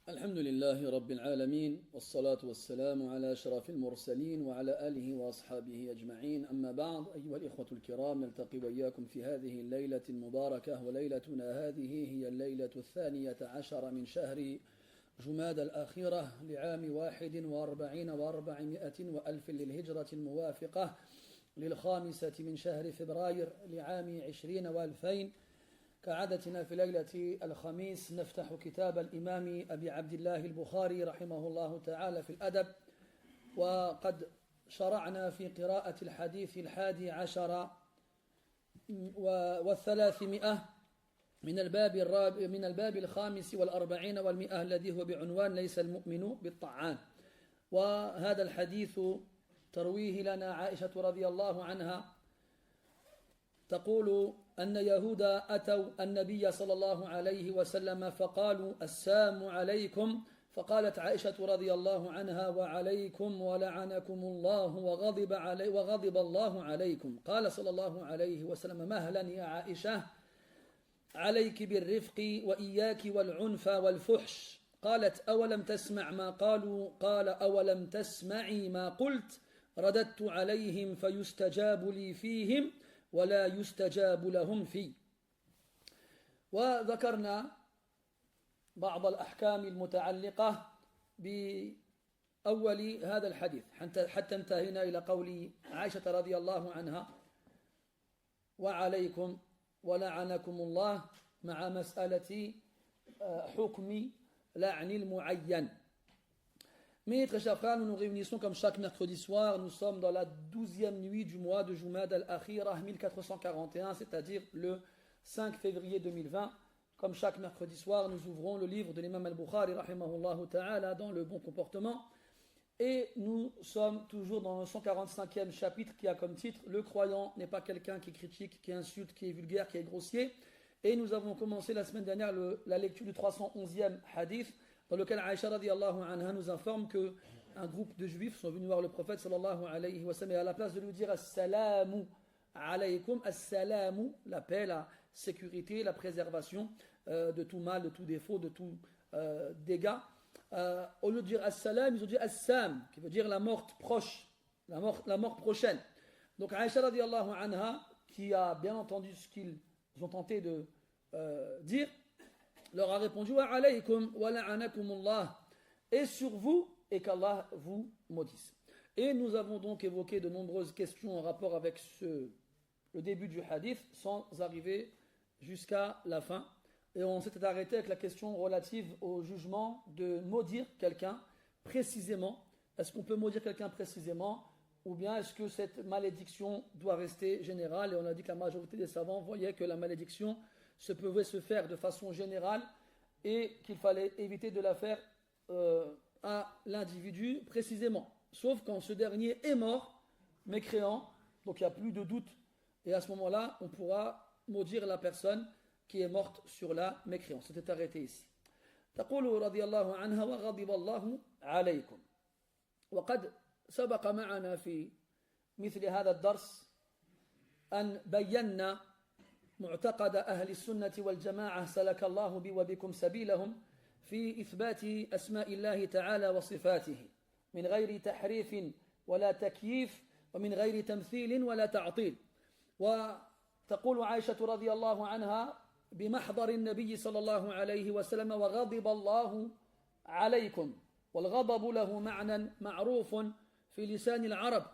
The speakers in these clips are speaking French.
الحمد لله رب العالمين والصلاة والسلام على أشرف المرسلين وعلى آله وأصحابه أجمعين. أما بعد، أيها الإخوة الكرام، نلتقي وإياكم في هذه الليلة المباركة، وليلتنا هذه هي الليلة 12 من شهر جماد الآخرة لعام 41 و400 وألف للهجرة الموافقة للخامسة من شهر فبراير لعام 20 و2000. كعادتنا في ليلة الخميس نفتح كتاب الإمام أبي عبد الله البخاري رحمه الله تعالى في الأدب، وقد شرعنا في قراءة الحديث 11 والثلاثمائة من الباب 45 و100 الذي هو بعنوان ليس المؤمن بالطعان. وهذا الحديث ترويه لنا عائشة رضي الله عنها، تقول أن يهودا أتوا النبي صلى الله عليه وسلم فقالوا السلام عليكم، فقالت عائشة رضي الله عنها وعليكم ولعنكم الله وغضب الله عليكم. قال صلى الله عليه وسلم مهلا يا عائشة، عليك بالرفق وإياك والعنف والفحش. قالت أولم تسمع ما قالوا؟ قال أولم تسمعي ما قلت؟ رددت عليهم فيستجاب لي فيهم ولا يستجاب لهم فيه. وذكرنا بعض الأحكام المتعلقة بأول هذا الحديث حتى انتهينا إلى قول عائشة رضي الله عنها وعليكم ولعنكم الله، مع مسألة حكم لعن المعين. Mais très chers frères, nous nous réunissons comme chaque mercredi soir. Nous sommes dans la 12e nuit du mois de Jumad al-Akhirah 1441, c'est-à-dire le 5 février 2020. Comme chaque mercredi soir, nous ouvrons le livre de l'imam al-Bukhari rahimahullah ta'ala dans le bon comportement. Et nous sommes toujours dans le 145e chapitre qui a comme titre « Le croyant n'est pas quelqu'un qui critique, qui insulte, qui est vulgaire, qui est grossier ». Et nous avons commencé la semaine dernière la lecture du 311e hadith, dans lequel Aïcha radiyallahu anha nous informe qu'un groupe de juifs sont venus voir le prophète sallallahu alayhi wa sallam, et à la place de lui dire assalamu alaykum, assalamu, la paix, la sécurité, la préservation de tout mal, de tout défaut, de tout dégât, au lieu de dire assalam, ils ont dit assam, qui veut dire la mort proche, la mort prochaine. Donc Aïcha radiyallahu anha, qui a bien entendu ce qu'ils ont tenté de dire, leur a répondu wa alaykum wa la'anakumullah, et sur vous, et qu'Allah vous maudisse. Et nous avons donc évoqué de nombreuses questions en rapport avec le début du hadith, sans arriver jusqu'à la fin. Et on s'était arrêté avec la question relative au jugement de maudire quelqu'un précisément. Est-ce qu'on peut maudire quelqu'un précisément, ou bien est-ce que cette malédiction doit rester générale? Et on a dit que la majorité des savants voyaient que la malédiction pouvait se faire de façon générale et qu'il fallait éviter de la faire à l'individu précisément, sauf quand ce dernier est mort, mécréant, donc il n'y a plus de doute, et à ce moment-là on pourra maudire la personne qui est morte sur la mécréance. C'était arrêté ici. تقول رضي الله عنها وغضب الله عليكم. وقد سبق معنا في مثل هذا الدرس أن بينا معتقد أهل السنة والجماعة سلك الله بي وبكم سبيلهم في إثبات أسماء الله تعالى وصفاته من غير تحريف ولا تكييف ومن غير تمثيل ولا تعطيل. وتقول عائشة رضي الله عنها بمحضر النبي صلى الله عليه وسلم وغضب الله عليكم، والغضب له معنى معروف في لسان العرب،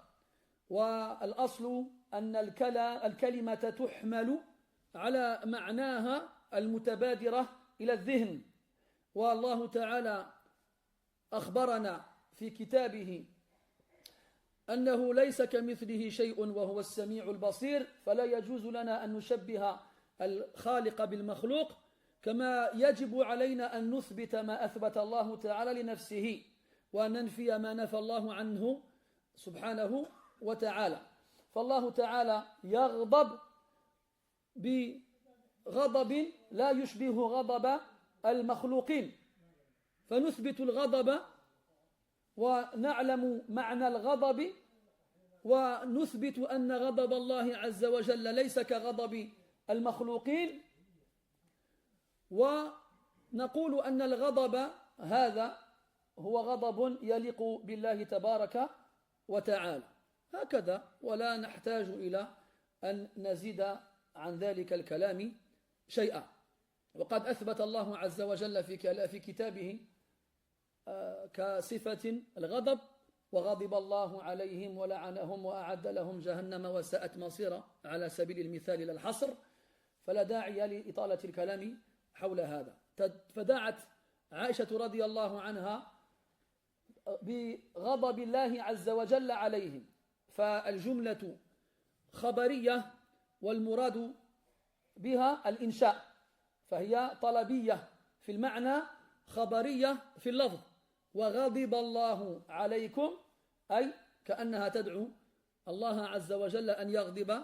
والأصل أن الكلمة تحمل على معناها المتبادرة إلى الذهن. والله تعالى أخبرنا في كتابه أنه ليس كمثله شيء وهو السميع البصير، فلا يجوز لنا أن نشبه الخالق بالمخلوق، كما يجب علينا أن نثبت ما أثبت الله تعالى لنفسه وأن ننفي ما نفى الله عنه سبحانه وتعالى. فالله تعالى يغضب بغضب لا يشبه غضب المخلوقين، فنثبت الغضب ونعلم معنى الغضب، ونثبت أن غضب الله عز وجل ليس كغضب المخلوقين، ونقول أن الغضب هذا هو غضب يليق بالله تبارك وتعالى هكذا ولا نحتاج إلى أن نزيد عن ذلك الكلام شيئا وقد أثبت الله عز وجل في كتابه كصفة الغضب وغضب الله عليهم ولعنهم وأعد لهم جهنم وساءت مصيرا على سبيل المثال إلى الحصر فلا داعي لإطالة الكلام حول هذا فدعت عائشة رضي الله عنها بغضب الله عز وجل عليهم فالجملة خبرية والمراد بها الإنشاء فهي طلبية في المعنى خبرية في اللفظ وغضب الله عليكم أي كأنها تدعو الله عز وجل أن يغضب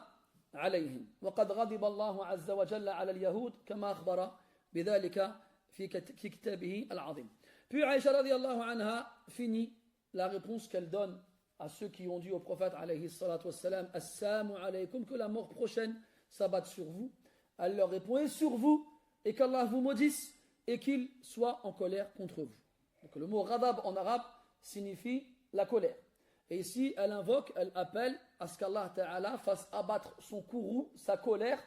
عليهم وقد غضب الله عز وجل على اليهود كما أخبر بذلك في كتابه العظيم. Puis Aïcha radiallahu anha finit la réponse qu'elle donne à ceux qui ont dit au prophète alayhi salatu wassalam Assalamu alaykum, que la mort prochaine s'abatte sur vous. Elle leur répond et sur vous et qu'Allah vous maudisse et qu'il soit en colère contre vous. Donc le mot ghadab en arabe signifie la colère. Et ici elle invoque, elle appelle à ce qu'Allah Ta'ala fasse abattre son courroux, sa colère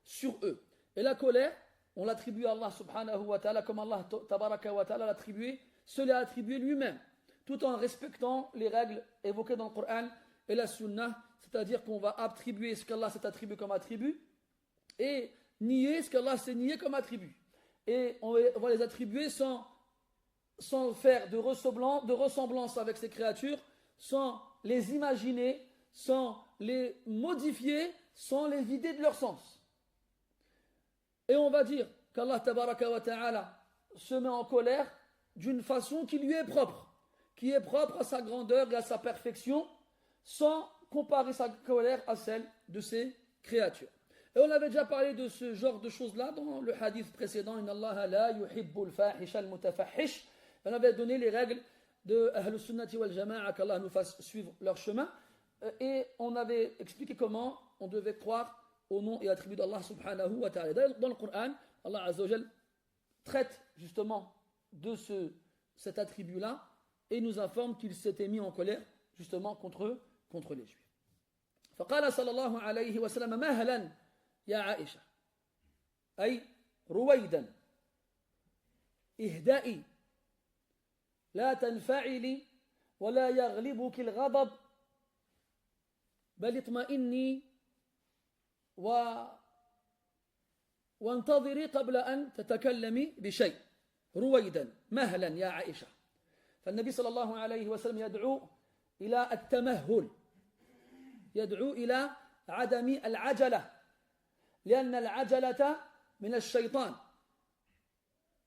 sur eux. Et la colère, on l'attribue à Allah subhanahu wa ta'ala comme Allah tabaraka wa ta'ala l'attribué, se l'a attribué lui-même, tout en respectant les règles évoquées dans le Coran et la Sunnah, c'est-à-dire qu'on va attribuer ce qu'Allah s'est attribué comme attribut et nier ce qu'Allah s'est nié comme attribut. Et on va les attribuer sans faire de ressemblance avec ces créatures, sans les imaginer, sans les modifier, sans les vider de leur sens. Et on va dire qu'Allah tabaraka wa ta'ala se met en colère d'une façon qui lui est propre à sa grandeur et à sa perfection, sans comparer sa colère à celle de ses créatures. Et on avait déjà parlé de ce genre de choses-là dans le hadith précédent, Inna Allah la yuhibbul fahisha al-mutafahish. On avait donné les règles de Ahlus Sunnati wal Jama'a, qu'Allah nous fasse suivre leur chemin. Et on avait expliqué comment on devait croire au nom et attributs d'Allah subhanahu wa ta'ala. D'ailleurs, dans le Coran, Allah azza wa jal traite justement de cet attribut-là et nous informe qu'il s'était mis en colère justement contre les Juifs. فقال صلى الله عليه وسلم مهلا يا عائشة أي رويدا اهدئي لا تنفعلي ولا يغلبك الغضب بل اطمئني وانتظري قبل أن تتكلمي بشيء رويدا مهلا يا عائشة. فالنبي صلى الله عليه وسلم يدعو إلى التمهل، يدعو إلى عدم العجلة، لأن العجلة من الشيطان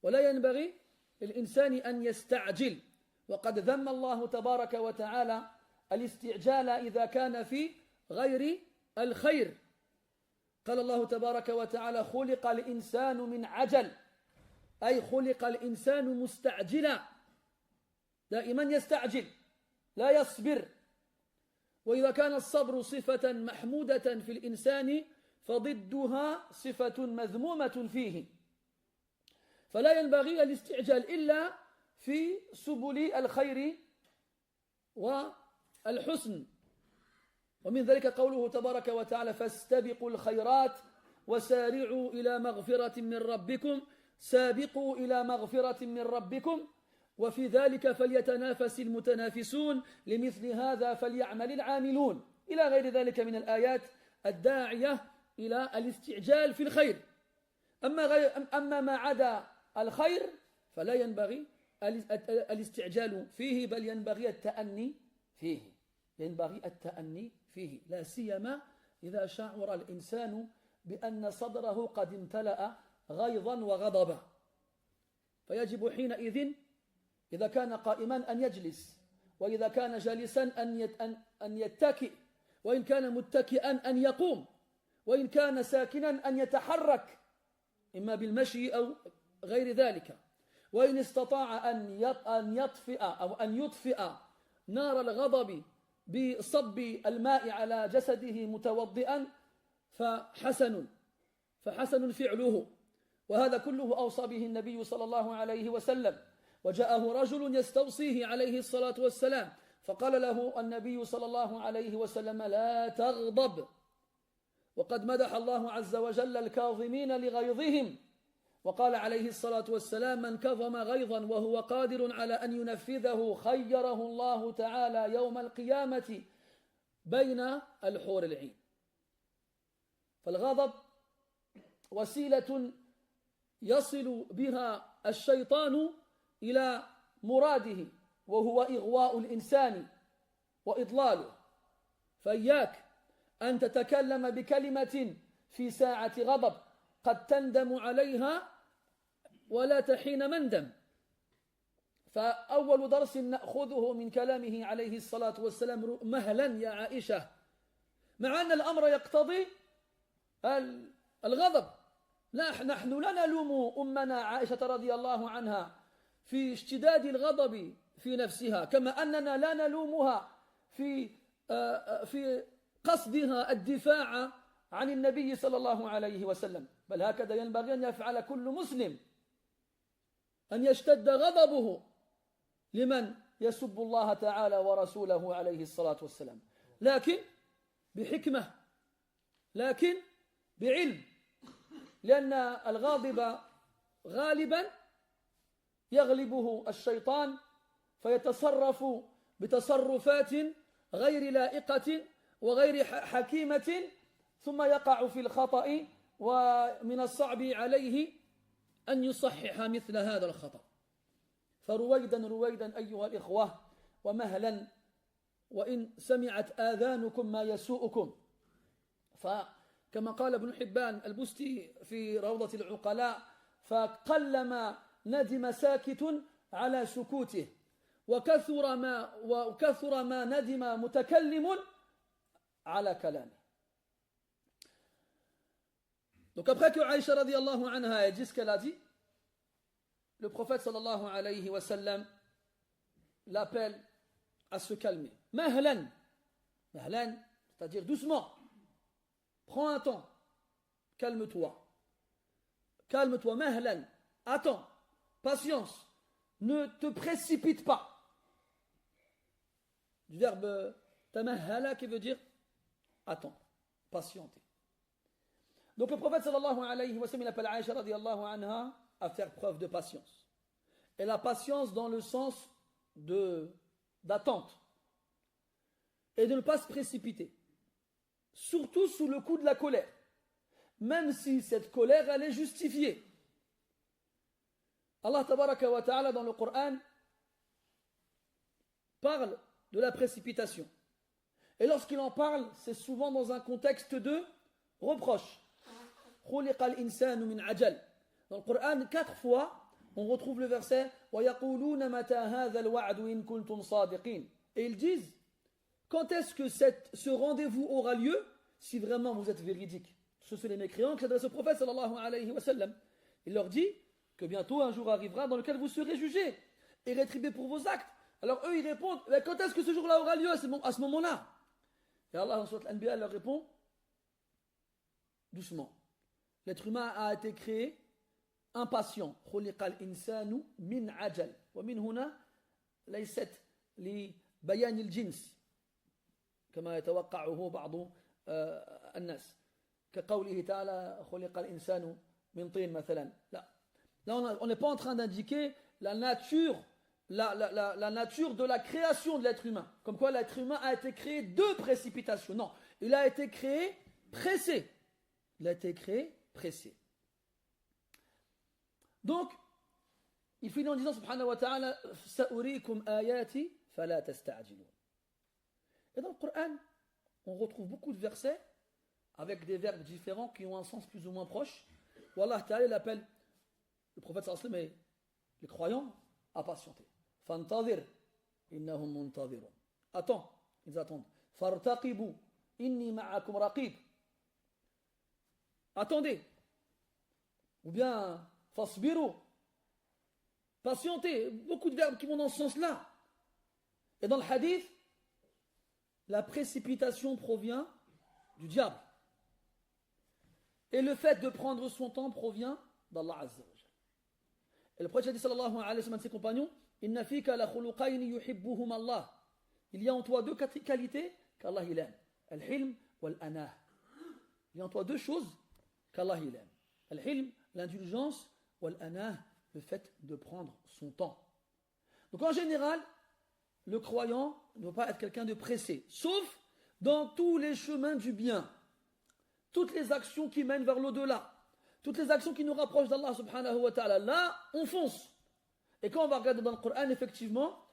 ولا ينبغي للإنسان أن يستعجل. وقد ذم الله تبارك وتعالى الاستعجال إذا كان في غير الخير. قال الله تبارك وتعالى خلق الإنسان من عجل، أي خلق الإنسان مستعجلا، دائما يستعجل لا يصبر. وإذا كان الصبر صفة محمودة في الإنسان فضدها صفة مذمومة فيه. فلا ينبغي الاستعجال إلا في سبل الخير والحسن. ومن ذلك قوله تبارك وتعالى فاستبقوا الخيرات وسارعوا إلى مغفرة من ربكم سابقوا إلى مغفرة من ربكم وفي ذلك فليتنافس المتنافسون لمثل هذا فليعمل العاملون إلى غير ذلك من الآيات الداعية إلى الاستعجال في الخير. أما ما عدا الخير فلا ينبغي الاستعجال فيه بل ينبغي التأني فيه، ينبغي التأني فيه، لا سيما إذا شعر الإنسان بأن صدره قد امتلأ غيظا وغضبا، فيجب حينئذ إذا كان قائما أن يجلس، وإذا كان جالسا أن يتكئ، وإن كان متكئا أن يقوم، وإن كان ساكنا أن يتحرك إما بالمشي أو غير ذلك. وإن استطاع أن يطفئ أو أن يطفئ نار الغضب بصب الماء على جسده متوضئا فحسن فعله. وهذا كله أوصى به النبي صلى الله عليه وسلم. وجاءه رجل يستوصيه عليه الصلاة والسلام فقال له النبي صلى الله عليه وسلم لا تغضب وقد مدح الله عز وجل الكاظمين لغيظهم وقال عليه الصلاة والسلام من كظم غيظا وهو قادر على أن ينفذه خيره الله تعالى يوم القيامة بين الحور العين. فالغضب وسيلة يصل بها الشيطان إلى مراده وهو إغواء الإنسان وإضلاله. فإياك أن تتكلم بكلمة في ساعة غضب قد تندم عليها ولا تحين مندم. فأول درس نأخذه من كلامه عليه الصلاة والسلام مهلا يا عائشة، مع أن الأمر يقتضي الغضب. نحن لا نلوم أمنا عائشة رضي الله عنها في اشتداد الغضب في نفسها، كما أننا لا نلومها في قصدها الدفاع عن النبي صلى الله عليه وسلم، بل هكذا ينبغي أن يفعل كل مسلم، أن يشتد غضبه لمن يسب الله تعالى ورسوله عليه الصلاة والسلام، لكن بحكمة، لكن بعلم، لأن الغاضب غالبا يغلبه الشيطان فيتصرف بتصرفات غير لائقة وغير حكيمة ثم يقع في الخطأ، ومن الصعب عليه أن يصحح مثل هذا الخطأ. فرويدا رويدا أيها الإخوة، ومهلا وإن سمعت آذانكم ما يسوءكم. فكما قال ابن حبان البستي في روضة العقلاء فقلما ندم ساكت على سكوته وكثر ما ندم متكلم على كلامه. Donc après que Aïcha radiallahu anha ait dit ce qu'elle a dit, le prophète sallallahu alayhi wa sallam l'appelle à se calmer. Mahlan, mahlan, c'est-à-dire doucement. Prends un temps. Calme-toi. Calme-toi, mahlan. Attends. Patience. Ne te précipite pas. Du verbe tamahala qui veut dire attends, patienter. Donc le prophète sallallahu alayhi wa sallam il appelle Aïcha radiallahu anha à faire preuve de patience. Et la patience dans le sens d'attente. Et de ne pas se précipiter. Surtout sous le coup de la colère. Même si cette colère, elle est justifiée. Allah tabaraka wa ta'ala dans le Coran parle de la précipitation. Et lorsqu'il en parle, c'est souvent dans un contexte de reproche. Dans le Coran, 4 fois, on retrouve le verset et ils disent quand est-ce que ce rendez-vous aura lieu si vraiment vous êtes véridique. Ce sont les mécréants qui s'adressent au prophète sallallahu alayhi wa sallam. Il leur dit que bientôt un jour arrivera dans lequel vous serez jugés et rétribués pour vos actes. Alors eux ils répondent quand est-ce que ce jour-là aura lieu à ce moment-là. Et Allah en sourate Al-Anbiya leur répond doucement. L'être humain a été créé impatient. خُلِقَ الْإِنسَانُ مِنْ عَجَلٍ ومن هنا ليست لبيان الجنس كما يتوقعه بعض الناس كقوله تعالى خُلِقَ الْإِنسَانُ مِنْ طِينٍ مثلا. Là on n'est pas en train d'indiquer la nature de la création de l'être humain. Comme quoi l'être humain a été créé de précipitation. Non, il a été créé pressé. Il a été créé pressé. Donc, il finit en disant subhanahu wa ta'ala sa'urikum ayati fala tasta'jilun. Et dans le Coran, on retrouve beaucoup de versets avec des verbes différents qui ont un sens plus ou moins proche. Où Allah ta'ala il appelle le prophète sallallahu alayhi wa sallam et les croyants à patienter. Fantadhir innahum muntadhirun. Attends, ils attendent. Fartaqibu inni ma'akum raqib. Attendez. Ou bien fasbiru. Patientez. Beaucoup de verbes qui vont dans ce sens-là. Et dans le hadith, la précipitation provient du diable. Et le fait de prendre son temps provient d'Allah Azza wa Jalla. Et le prophète a dit sallallahu alayhi wa sallam de ses compagnons, Inna fika la khuluqayni yuhibbuhum Allah. Il y a en toi deux qualités qu'Allah il aime. Al-hilm wal-anah. Il y a en toi deux choses qu'Allah il aime. Al-hilm, l'indulgence, wal-anah, le fait de prendre son temps. Donc en général, le croyant ne doit pas être quelqu'un de pressé, sauf dans tous les chemins du bien, toutes les actions qui mènent vers l'au-delà, toutes les actions qui nous rapprochent d'Allah subhanahu wa ta'ala. Là, on fonce. Et quand on va regarder dans le Coran, effectivement,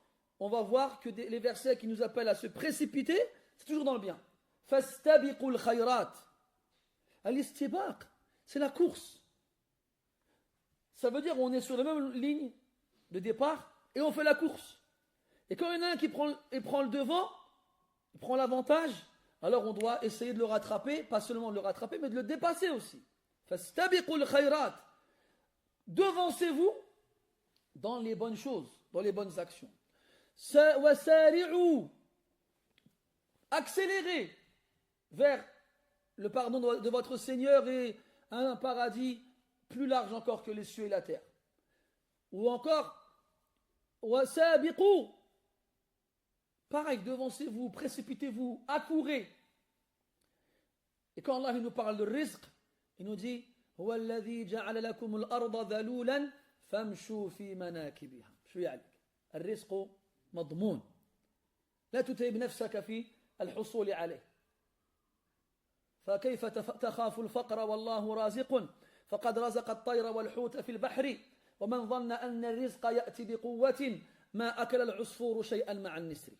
on va voir que les versets qui nous appellent à se précipiter, c'est toujours dans le bien. Fastabiqul khayrat. Al-istibaq, c'est la course. Ça veut dire qu'on est sur la même ligne de départ et on fait la course. Et quand il y en a un qui prend le devant, il prend l'avantage, alors on doit essayer de le rattraper, pas seulement de le rattraper, mais de le dépasser aussi. Fastabiqul khayrat. Devancez-vous dans les bonnes choses, dans les bonnes actions. Wasari'u. Accélérez vers le pardon de votre Seigneur et un paradis plus large encore que les cieux et la terre. Ou encore, wasabiqu. Pareil, devancez-vous, précipitez-vous, accourez. Et quand Allah nous parle de rizq, il nous dit Huwa alladhi ja'ala lakum al-arda dhalulan famshu fi manakibiha. شو عليك؟ الرزق مضمون. لا تتعب نفسك في الحصول عليه. فكيف تخاف الفقر والله رازق فقد رزق الطير والحوت في البحر ومن ظن أن الرزق يأتي بقوة ما أكل العصفور شيئا مع النسر.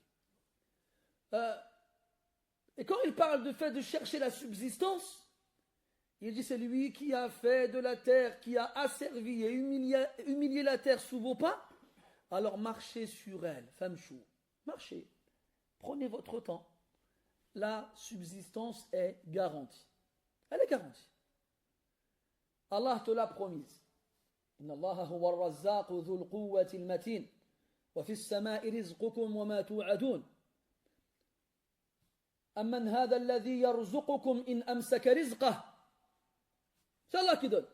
Et quand il parle du fait de chercher la subsistance, il dit c'est lui qui a fait de la terre, qui a asservi et humilié la terre sous vos pas, alors marchez sur elle, famchou, marchez, prenez votre temps. La subsistance est garantie. Elle est garantie. Allah te l'a promise. Inna Allah huwa ar-razzaq dhul quwwati al-matin wa fi as-sama'i rizqukum wa ma tu'adun. Amman hadha alladhi yarzuqukum in amsaka rizqah. C'est Allah qui donne.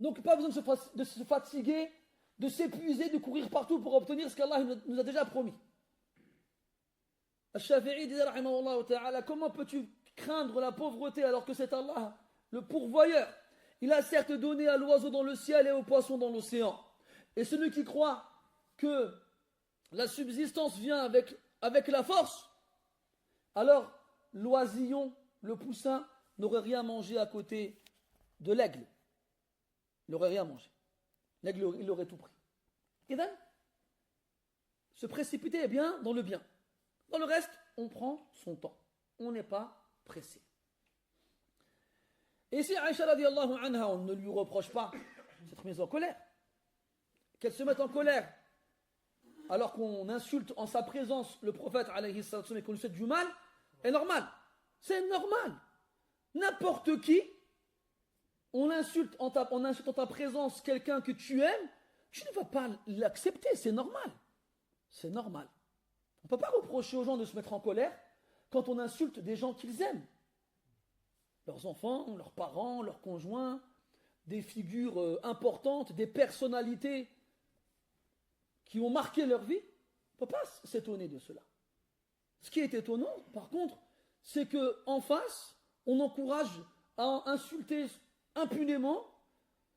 Donc pas besoin de se fatiguer, de s'épuiser, de courir partout pour obtenir ce qu'Allah nous a déjà promis. Al-Shafi'i disait rahimahullah ta'ala, comment peux-tu craindre la pauvreté alors que c'est Allah le pourvoyeur? Il a certes donné à l'oiseau dans le ciel et au poisson dans l'océan. Et celui qui croit que la subsistance vient avec la force, alors l'oisillon, le poussin, n'aurait rien mangé à côté de l'aigle. Il n'aurait rien mangé. L'aigle, il aurait tout pris. Et donc, se précipiter est bien dans le bien. Dans le reste, on prend son temps. On n'est pas pressé. Et si Aïcha radiallahu anha, on ne lui reproche pas cette mise en colère, qu'elle se mette en colère alors qu'on insulte en sa présence le prophète alayhi sallam et qu'on lui souhaite du mal, est normal. C'est normal. N'importe qui, on insulte en ta présence quelqu'un que tu aimes, tu ne vas pas l'accepter, c'est normal. C'est normal. On ne peut pas reprocher aux gens de se mettre en colère quand on insulte des gens qu'ils aiment. Leurs enfants, leurs parents, leurs conjoints, des figures importantes, des personnalités qui ont marqué leur vie. On ne peut pas s'étonner de cela. Ce qui est étonnant, par contre, c'est qu'en face, on encourage à insulter impunément,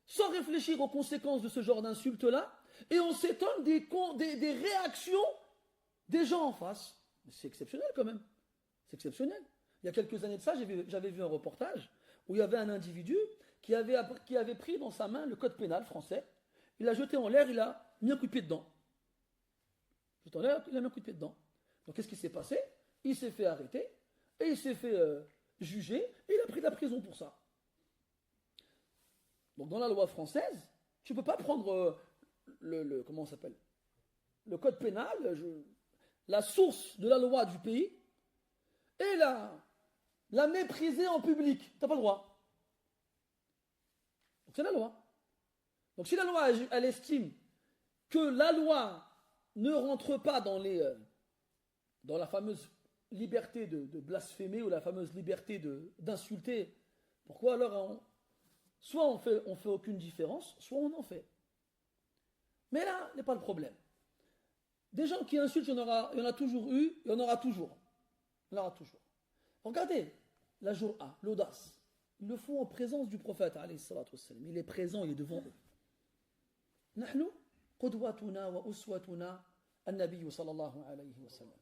sans réfléchir aux conséquences de ce genre d'insulte-là, et on s'étonne des réactions des gens en face. C'est exceptionnel quand même. C'est exceptionnel. Il y a quelques années de ça, j'avais vu un reportage où il y avait un individu qui avait pris dans sa main le code pénal français, il l'a jeté en l'air, il a mis un coup de pied dedans. Jeté en l'air, il a mis un coup de pied dedans. Donc qu'est-ce qui s'est passé? Il s'est fait arrêter, et il s'est fait juger, et il a pris de la prison pour ça. Donc dans la loi française, tu ne peux pas prendre comment ça s'appelle, le code pénal, la source de la loi du pays, et la mépriser en public. Tu n'as pas le droit. Donc c'est la loi. Donc si la loi, elle estime que la loi ne rentre pas dans la fameuse liberté de blasphémer ou la fameuse liberté d'insulter, pourquoi alors soit on fait aucune différence, soit on en fait. Mais là n'est pas le problème. Des gens qui insultent, il y en a toujours eu, il y en aura toujours. Il y en aura toujours. Regardez la joie, l'audace. Ils le font en présence du prophète, alayhi salatu wassalam. Il est présent, il est devant eux. نحن قدوتنا وأسوتنا النبي صلى الله عليه وسلم.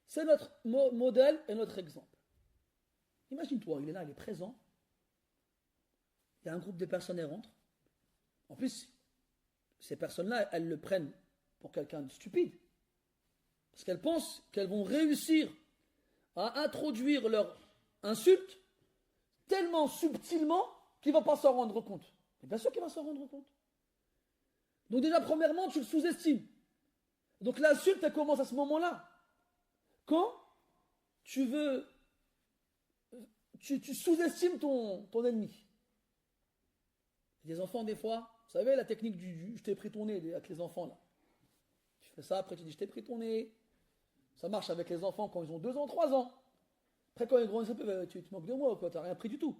C'est notre modèle et notre exemple. Imagine-toi, il est là, il est présent. Il y a un groupe de personnes, elles rentrent. En plus, ces personnes-là, elles le prennent pour quelqu'un de stupide. Parce qu'elles pensent qu'elles vont réussir à introduire leur insulte tellement subtilement qu'il ne va pas s'en rendre compte. Et bien sûr qu'il va s'en rendre compte. Donc déjà, premièrement, tu le sous-estimes. Donc l'insulte, elle commence à ce moment-là. Quand tu veux... Tu sous-estimes ton ennemi. Les enfants, des fois, vous savez la technique du je t'ai pris ton nez avec les enfants, là. Tu fais ça, après tu dis je t'ai pris ton nez. Ça marche avec les enfants quand ils ont 2 ans, 3 ans. Après, quand ils grandissent un peu, tu te moques de moi, quoi, t'as rien pris du tout.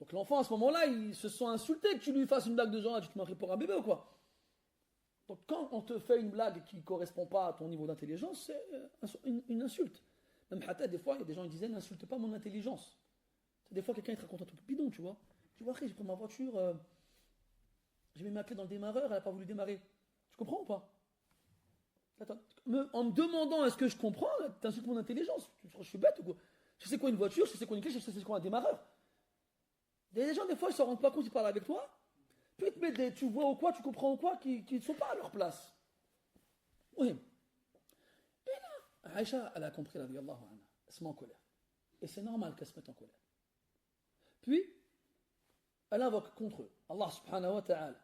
Donc l'enfant, à ce moment-là, il se sent insulté que tu lui fasses une blague de genre, tu te moquerais pour un bébé ou quoi. Donc quand on te fait une blague qui ne correspond pas à ton niveau d'intelligence, c'est une insulte. Même Hatta, des fois, il y a des gens qui disaient n'insulte pas mon intelligence. Des fois, quelqu'un il te raconte un truc bidon, tu vois. Tu vois, j'ai pris ma voiture, j'ai mis ma clé dans le démarreur, elle n'a pas voulu démarrer. Tu comprends ou pas? Attends, en me demandant est-ce que je comprends, tu insultes mon intelligence. Je suis bête ou quoi? Je sais quoi une voiture, je sais quoi une clé, je sais quoi un démarreur. Les gens, des fois, ils ne se rendent pas compte, ils parlent avec toi. Puis ils te mettent tu vois ou quoi, tu comprends ou quoi, qui ne sont pas à leur place. Oui. Et là, Aïcha, elle a compris, radiyallahu anha. Elle se met en colère. Et c'est normal qu'elle se mette en colère. Puis, elle invoque contre eux. Allah subhanahu wa ta'ala.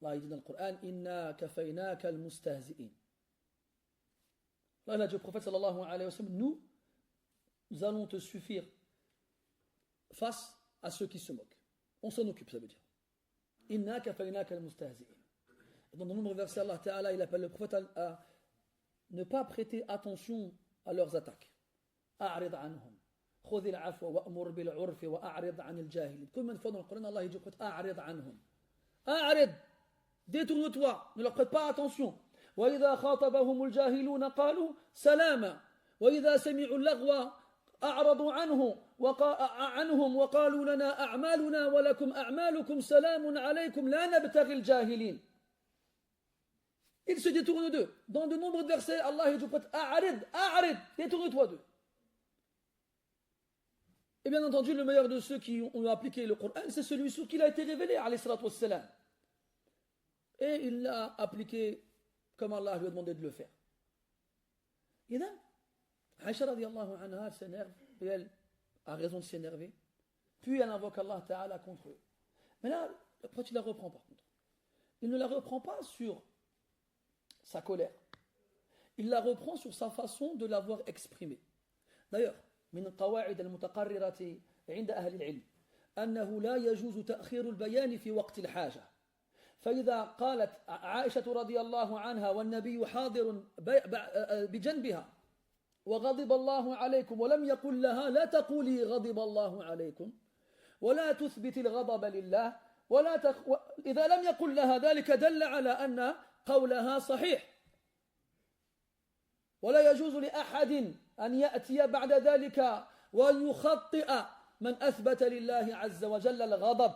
Allah dit dans le Coran, Inna kafaynaka al-mustahzi'in. Là, il a dit au prophète sallallahu alayhi wa sallam, nous allons te suffire face à ceux qui se moquent. On s'en occupe, ça veut dire. Inna kafaynaka al-mustahzi'in. Dans de nombreux versets, Allah ta'ala, il appelle le prophète à ne pas prêter attention à leurs attaques. A'rid anhum. خذ العفو وأمر بالعرف وأعرض عن الجاهلين. Combien de fois dans le Coran, Allah dit au prophète, أعرض عنهم. أعرض. Détourne-toi, ne leur prête pas attention. وإذا خاطبهم الجاهلون قالوا سلاما وإذا سمعوا اللغو أعرضوا عنهم وقالوا لنا أعمالنا ولكم أعمالكم سلام عليكم لا نبتغي الجاهلين. Ils se détournent d'eux. Dans de nombreux versets, Allah dit au prophète, أعرض, détourne-toi d'eux. Et bien entendu, le meilleur de ceux qui ont appliqué le Coran, c'est celui sur qui il a été révélé, alayhi salatu wassalam. Et il l'a appliqué comme Allah lui a demandé de le faire. Et là, Aïcha radiyallahu anha, elle s'énerve, et elle a raison de s'énerver. Puis elle invoque Allah Ta'ala contre eux. Mais là, le prophète, il la reprend par contre. Il ne la reprend pas sur sa colère. Il la reprend sur sa façon de l'avoir exprimée. D'ailleurs, من القواعد المتقررة عند أهل العلم أنه لا يجوز تأخير البيان في وقت الحاجة. فإذا قالت عائشة رضي الله عنها والنبي حاضر بجنبها وغضب الله عليكم ولم يقل لها لا تقولي غضب الله عليكم ولا تثبت الغضب لله إذا لم يقل لها ذلك دل على أن قولها صحيح. ولا يجوز لأحد أن يأتي بعد ذلك ويخطئ من أثبت لله عز وجل الغضب.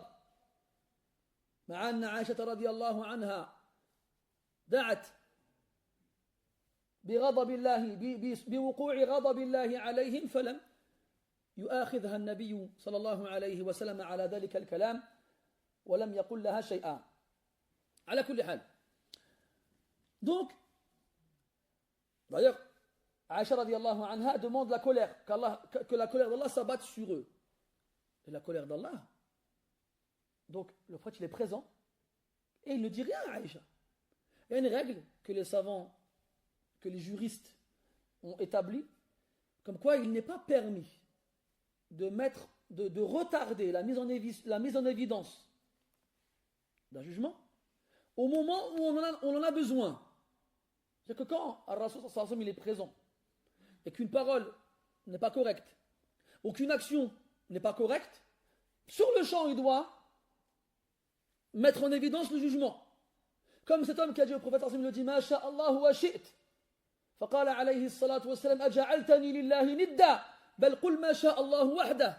مع أن عائشة رضي الله عنها دعت بغضب الله بوقوع غضب الله عليهم فلم يؤاخذها النبي صلى الله عليه وسلم على ذلك الكلام ولم يقل لها شيئا. على كل حال. Donc, d'ailleurs, Aïcha radiallahu anha demande la colère, que la colère d'Allah s'abatte sur eux. Et la colère d'Allah, donc le prophète il est présent, et il ne dit rien à Aïcha. Il y a une règle que les savants, que les juristes ont établie, comme quoi il n'est pas permis de retarder la mise en évidence d'un jugement au moment où on en a besoin. C'est-à-dire que quand Ar-Rasul sallallahu alayhi wa sallam il est présent, et qu'une parole n'est pas correcte, ou qu'une action n'est pas correcte, sur le champ, il doit mettre en évidence le jugement. Comme cet homme qui a dit au prophète, il lui dit, Ma sha'Allah wa shi't. فقال عليه الصلاة والسلام أجعلتني لله ندا بل قل ما شاء الله وحده.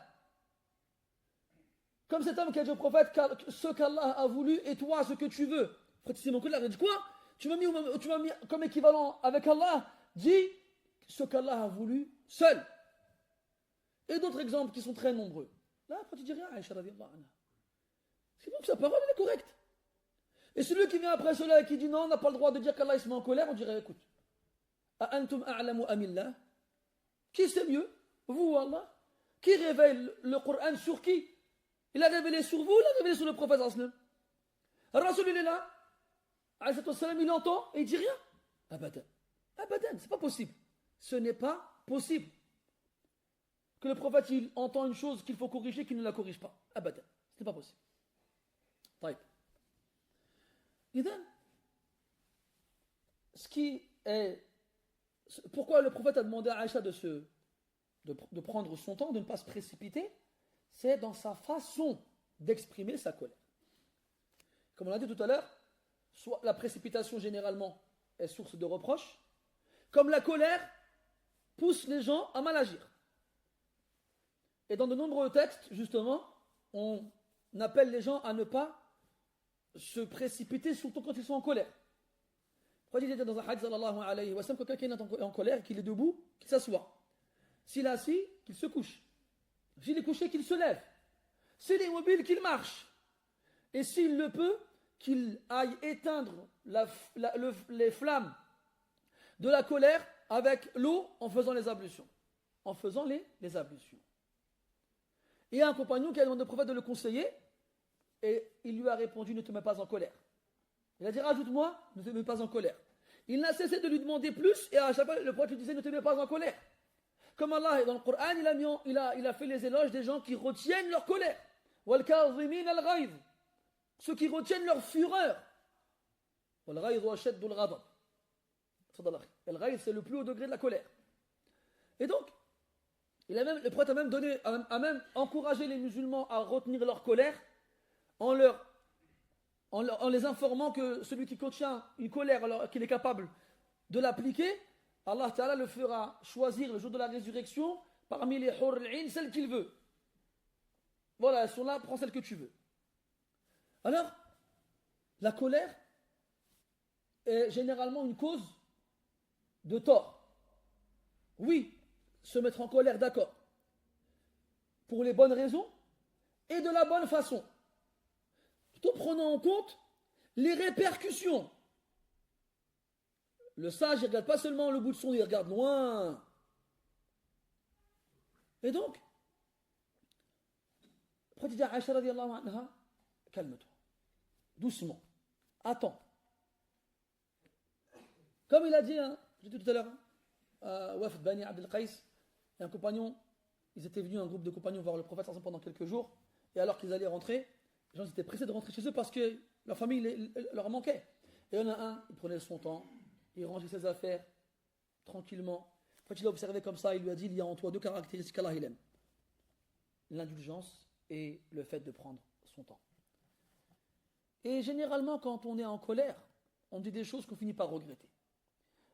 Comme cet homme qui a dit au prophète, ce qu'Allah a voulu et toi ce que tu veux. Frère, c'est mon collègue, il a dit quoi? Tu m'as mis comme équivalent avec Allah. Dis ce qu'Allah a voulu seul. Et d'autres exemples qui sont très nombreux. Là, après tu dis rien, Aïcha radiallahu anha. C'est bon que sa parole elle est correcte. Et celui qui vient après cela et qui dit non, on n'a pas le droit de dire qu'Allah se met en colère, on dirait écoute, Antum a'lamu amillah. Qui c'est mieux? Vous ou Allah? Qui révèle le Coran sur qui? Il a révélé sur vous, il a révélé sur le prophète sallam. Rasul il est là, il entend et il dit rien. Abadan. Abadan, c'est pas possible. Ce n'est pas possible. Que le prophète il entend une chose qu'il faut corriger, qu'il ne la corrige pas. Abadan. Ce n'est pas possible. Taïb. Ce qui est. Pourquoi le prophète a demandé à Aïcha de prendre son temps, de ne pas se précipiter, c'est dans sa façon d'exprimer sa colère. Comme on l'a dit tout à l'heure, soit la précipitation généralement est source de reproches, comme la colère pousse les gens à mal agir. Et dans de nombreux textes, justement, on appelle les gens à ne pas se précipiter, surtout quand ils sont en colère. Quand il était dans un hadith sallallahu alayhi wa sallam, quand quelqu'un est en colère, qu'il est debout, qu'il s'assoit. S'il est assis, qu'il se couche. S'il est couché, qu'il se lève. S'il est immobile, qu'il marche. Et s'il le peut, qu'il aille éteindre les flammes de la colère avec l'eau en faisant les ablutions. En faisant les ablutions. Et un compagnon qui a demandé au prophète de le conseiller, et il lui a répondu, ne te mets pas en colère. Il a dit, rajoute-moi, ne te mets pas en colère. Il n'a cessé de lui demander plus, et à chaque fois, le prophète lui disait, ne te mets pas en colère. Comme Allah, dans le Coran, il a fait les éloges des gens qui retiennent leur colère. Ceux qui retiennent leur fureur. C'est le plus haut degré de la colère. Et donc, le prophète a même encouragé les musulmans à retenir leur colère en les informant que celui qui contient une colère, alors qu'il est capable de l'appliquer, Allah Ta'ala le fera choisir le jour de la résurrection parmi les hur al-'ain, celle qu'il veut. Voilà, elles sont là, prends celle que tu veux. Alors, la colère est généralement une cause de tort. Oui, se mettre en colère, d'accord. Pour les bonnes raisons et de la bonne façon. Tout en prenant en compte les répercussions. Le sage, il ne regarde pas seulement le bout de son nez, il regarde loin. Et donc, après, tu dis à Aïcha radiallahu anha, calme-toi. Doucement. Attends. Comme il a dit, j'ai dit tout à l'heure, Wafd Bani Abdel Qais, et un compagnon, ils étaient venus, un groupe de compagnons, voir le prophète pendant quelques jours, et alors qu'ils allaient rentrer, les gens étaient pressés de rentrer chez eux parce que leur famille leur manquait. Et il y en a un, il prenait son temps, il rangeait ses affaires tranquillement. Quand il a observé comme ça, il lui a dit, il y a en toi deux caractéristiques qu'Allah il aime. L'indulgence et le fait de prendre son temps. Et généralement, quand on est en colère, on dit des choses qu'on finit par regretter.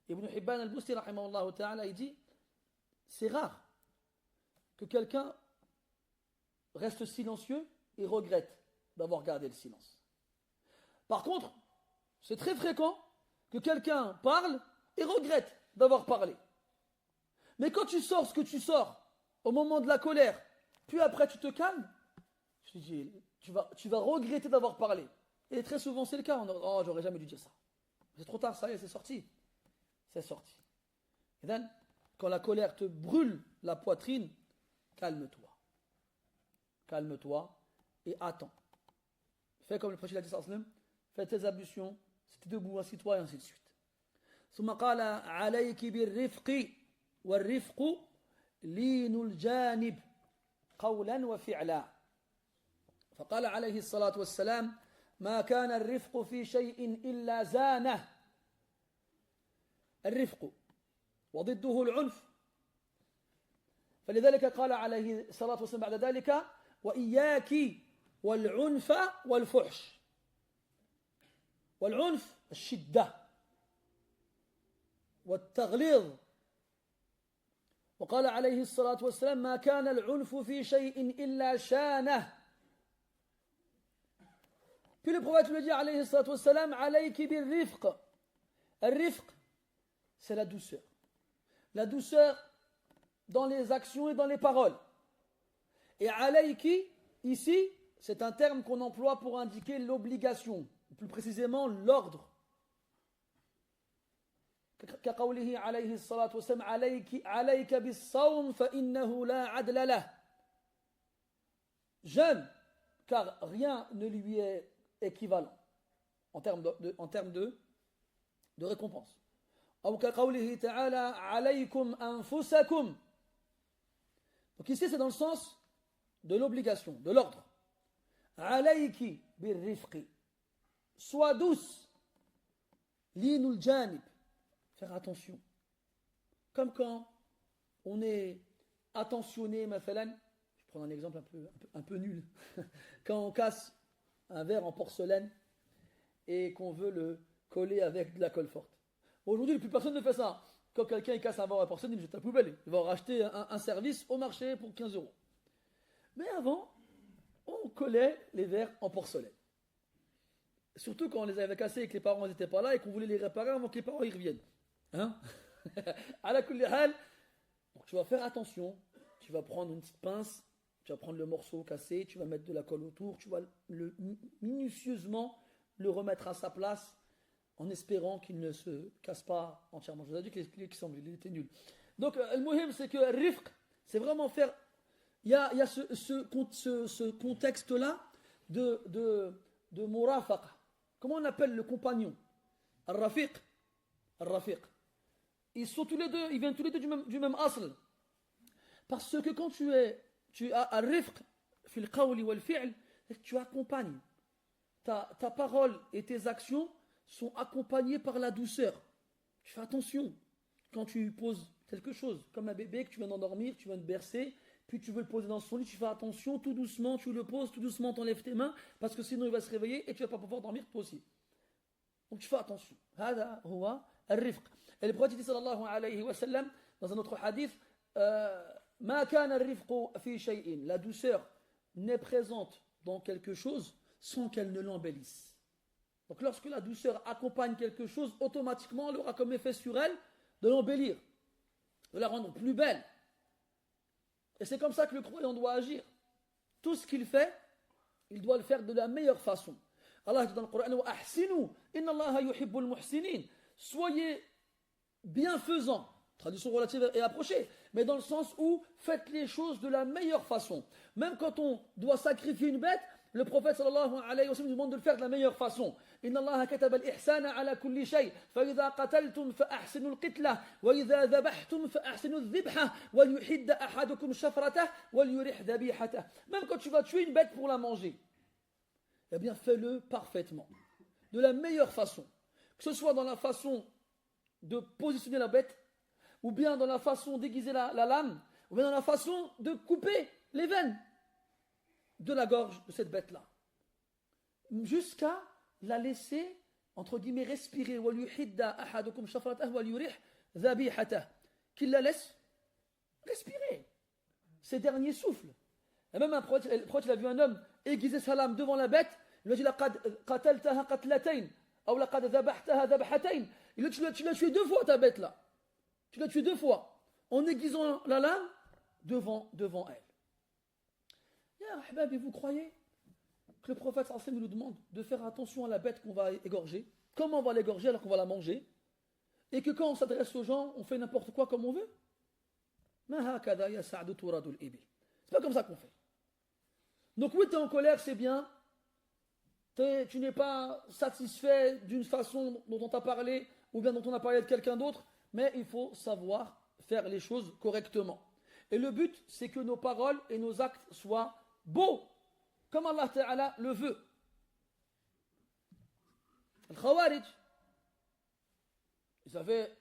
Ibn Hibban al-Busti, rahimahullah ta'ala, il dit, c'est rare que quelqu'un reste silencieux et regrette d'avoir gardé le silence. Par contre, c'est très fréquent que quelqu'un parle et regrette d'avoir parlé. Mais quand tu sors ce que tu sors au moment de la colère, puis après tu te calmes, je te dis, tu vas regretter d'avoir parlé. Et très souvent c'est le cas, j'aurais jamais dû dire ça. C'est trop tard, ça y est, c'est sorti. C'est sorti. Et then, quand la colère te brûle la poitrine, calme-toi. Calme-toi et attends. Fais comme le prophète a dit sallallahu alayhi wa sallam, fais tes ablutions, si tu es debout, assis-toi et ainsi de suite. ثم قال عليك بالرفق والرفق لين الجانب قولا وفعلا فقال عليه الصلاة والسلام ما كان الرفق في شيء إلا زانه الرفق وضده العنف فلذلك قال عليه الصلاة والسلام بعد ذلك وإياك والعنف والفحش والعنف الشدة والتغليظ. وقال عليه الصلاة والسلام ما كان العنف في شيء إلا شانه. Puis le prophète lui dit عليه الصلاة والسلام عليك بالرفق. الرفق c'est la douceur. La douceur dans les actions et dans les paroles. Et alayki, ici, c'est un terme qu'on emploie pour indiquer l'obligation, plus précisément l'ordre. كقوله عليه الصلاة والسلام عليك بالصوم فإنه لا عدل له. Jeûne, car rien ne lui est équivalent en termes de récompense. أو كقوله تعالى عليكم أنفسكم. Donc ici c'est dans le sens de l'obligation, de l'ordre. عليك بالرفق. Sois douce. لين الجانب. Faire attention. Comme quand on est attentionné, مثلا, je prends un exemple un peu nul. Quand on casse un verre en porcelaine et qu'on veut le coller avec de la colle forte. Aujourd'hui, plus personne ne fait ça. Quand quelqu'un casse un verre en porcelaine, il le jette à la poubelle. Il va en racheter un service au marché pour 15 €. Mais avant, on collait les verres en porcelaine. Surtout quand on les avait cassés et que les parents n'étaient pas là et qu'on voulait les réparer avant que les parents y reviennent. Hein? À la kulli hal, donc tu vas faire attention. Tu vas prendre une petite pince, tu vas prendre le morceau cassé, tu vas mettre de la colle autour, tu vas minutieusement le remettre à sa place en espérant qu'il ne se casse pas entièrement. Je vous ai dit que il était nul. Donc, le muhim, c'est que rifq, c'est vraiment faire. Il y a ce contexte-là de murafaqa. Comment on appelle le compagnon? Al-rafiq. Al-rafiq. Ils viennent tous les deux du même asl. Parce que quand tu as al-rifq, fil qawli wal fi'l, tu accompagnes. Ta parole et tes actions sont accompagnés par la douceur. Tu fais attention quand tu poses quelque chose, comme un bébé que tu viens d'endormir, tu viens de bercer, puis tu veux le poser dans son lit, tu fais attention, tout doucement, tu le poses, tout doucement, tu enlèves tes mains, parce que sinon il va se réveiller et tu ne vas pas pouvoir dormir toi aussi. Donc tu fais attention. هذا هو الرفق. Et le prophète sallallahu alayhi wa sallam, dans un autre hadith, ما كان الرفق في شيء. La douceur n'est présente dans quelque chose sans qu'elle ne l'embellisse. Donc lorsque la douceur accompagne quelque chose, automatiquement elle aura comme effet sur elle de l'embellir, de la rendre plus belle. Et c'est comme ça que le croyant doit agir. Tout ce qu'il fait, il doit le faire de la meilleure façon. Allah dit dans le Coran, وَأَحْسِنُوا إِنَّ اللَّهَ يُحِبُّ الْمُحْسِنِينَ. Soyez bienfaisants, traduction relative et approchée, mais dans le sens où faites les choses de la meilleure façon. Même quand on doit sacrifier une bête, le prophète sallallahu alayhi wa sallam nous demande de le faire de la meilleure façon. إن الله كتب الإحسان على كل شيء فإذا قتلتم فأحسنوا القتلة وإذا ذبحتم فأحسنوا الذبحة وليحد أحدكم شفرته وليرح ذبيحته. Même quand tu vas tuer une bête pour la manger, eh bien fais-le parfaitement, de la meilleure façon. Que ce soit dans la façon de positionner la bête, ou bien dans la façon d'aiguiser la lame, ou bien dans la façon de couper les veines de la gorge de cette bête-là, jusqu'à la laisser, entre guillemets, respirer, qu'il la laisse respirer ses derniers souffles. Et même le prophète il a vu un homme aiguiser sa lame devant la bête, il lui a dit il lui a dit tu l'as tué 2 fois ta bête là, tu l'as tué 2 fois en aiguisant la lame devant elle. Ya ahbabi, vous croyez que le prophète sallallahu alayhi wa sallam nous demande de faire attention à la bête qu'on va égorger? Comment on va l'égorger alors qu'on va la manger? Et que quand on s'adresse aux gens, on fait n'importe quoi comme on veut? C'est pas comme ça qu'on fait. Donc oui, tu es en colère, c'est bien. Tu n'es pas satisfait d'une façon dont on t'a parlé ou bien dont on a parlé de quelqu'un d'autre, mais il faut savoir faire les choses correctement. Et le but, c'est que nos paroles et nos actes soient beaux, comme Allah Ta'ala le veut. Les Khawarij, ils avaient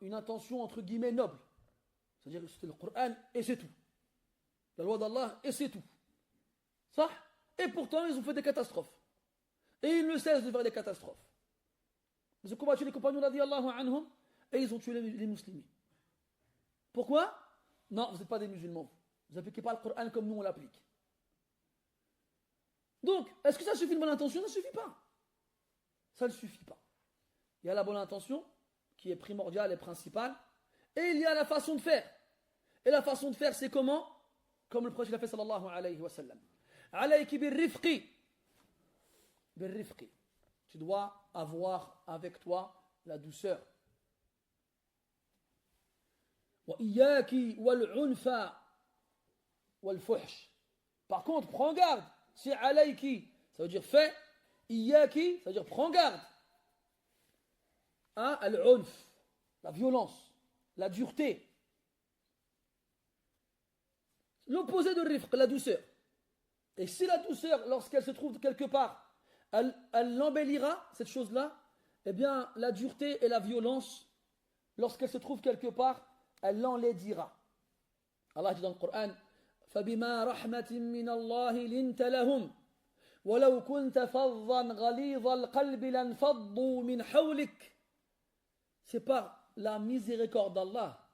une intention entre guillemets noble. C'est-à-dire que c'était le Coran et c'est tout. La loi d'Allah et c'est tout. Ça. Et pourtant, ils ont fait des catastrophes. Et ils ne cessent de faire des catastrophes. Ils ont combattu les compagnons radiyallahu anhum et ils ont tué les musulmans. Pourquoi? Non, vous n'êtes pas des musulmans. Vous n'appliquez pas le Coran comme nous on l'applique. Donc, est-ce que ça suffit de bonne intention? Ça ne suffit pas. Ça ne suffit pas. Il y a la bonne intention qui est primordiale et principale, et il y a la façon de faire. Et la façon de faire, c'est comment? Comme le prophète l'a fait sallallahu alayhi wa sallam. Alayki birrifqi. Birrifqi. Tu dois avoir avec toi la douceur. Wa iyaki wal unfa wal fuhsh. Par contre, prends garde. Si alayki, ça veut dire fais. Iyaki, ça veut dire prends garde. Hein, al-unf, la violence, la dureté. L'opposé de rifq, la douceur. Et si la douceur, lorsqu'elle se trouve quelque part, elle l'embellira, cette chose-là, eh bien, la dureté et la violence, lorsqu'elle se trouve quelque part, elle l'enlaidira. Allah dit dans le Coran, فَبِمَا رَحْمَةٍ مِّنَ اللَّهِ لِنْتَ لَهُمْ وَلَوْ كُنْتَ فَظًّا غَلِيظَ الْقَلْبِ لَانْفَضُّوا مِنْ حَوْلِكَ. C'est par la miséricorde d'Allah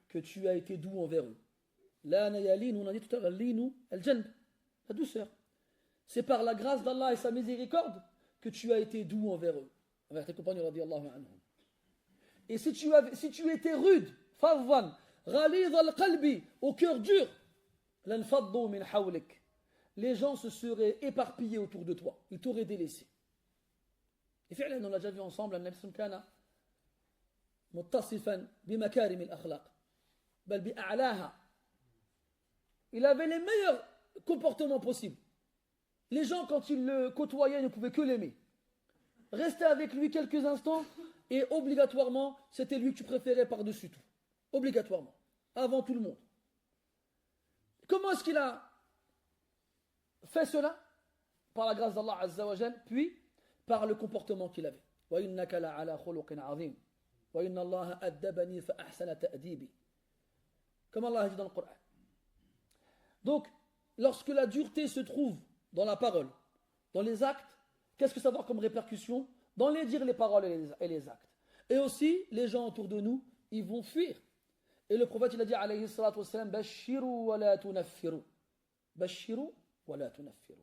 que tu as été doux envers eux. Là, on a dit tout à l'heure, la douceur. C'est par la grâce d'Allah et sa miséricorde que tu as été doux envers eux, envers tes compagnons radiyallahu anhum. Et si tu étais rude, fadwan, ghalid al-qalbi, au cœur dur, lanfaddu min hawlik, les gens se seraient éparpillés autour de toi, ils t'auraient délaissé. Et fi'lan, on l'a déjà vu ensemble, Nabi sallallahu متصفا بمكارم الأخلاق بل بأعلاها. Il avait les meilleurs comportements possibles. Les gens, quand ils le côtoyaient, ne pouvaient que l'aimer. Rester avec lui quelques instants et obligatoirement, c'était lui que tu préférais par-dessus tout. Obligatoirement. Avant tout le monde. Comment est-ce qu'il a fait cela? Par la grâce d'Allah Azza wa Jal, puis par le comportement qu'il avait. وَإِنَّكَ لَعَلَى خُلُقٍ عَظِيمٍ وَإِنَّ اللَّهَ أَدَّبَنِي فَأَحْسَنَ تَأْدِيبِي. Comme Allah dit dans le Coran. Donc, lorsque la dureté se trouve dans la parole, dans les actes, qu'est-ce que ça va avoir comme répercussion? Dans les dires, les paroles et les actes. Et aussi, les gens autour de nous, ils vont fuir. Et le prophète, il a dit, alayhi salatu wassalam, bashiru wa la tunaffiru. Bashiru wa la tunaffiru.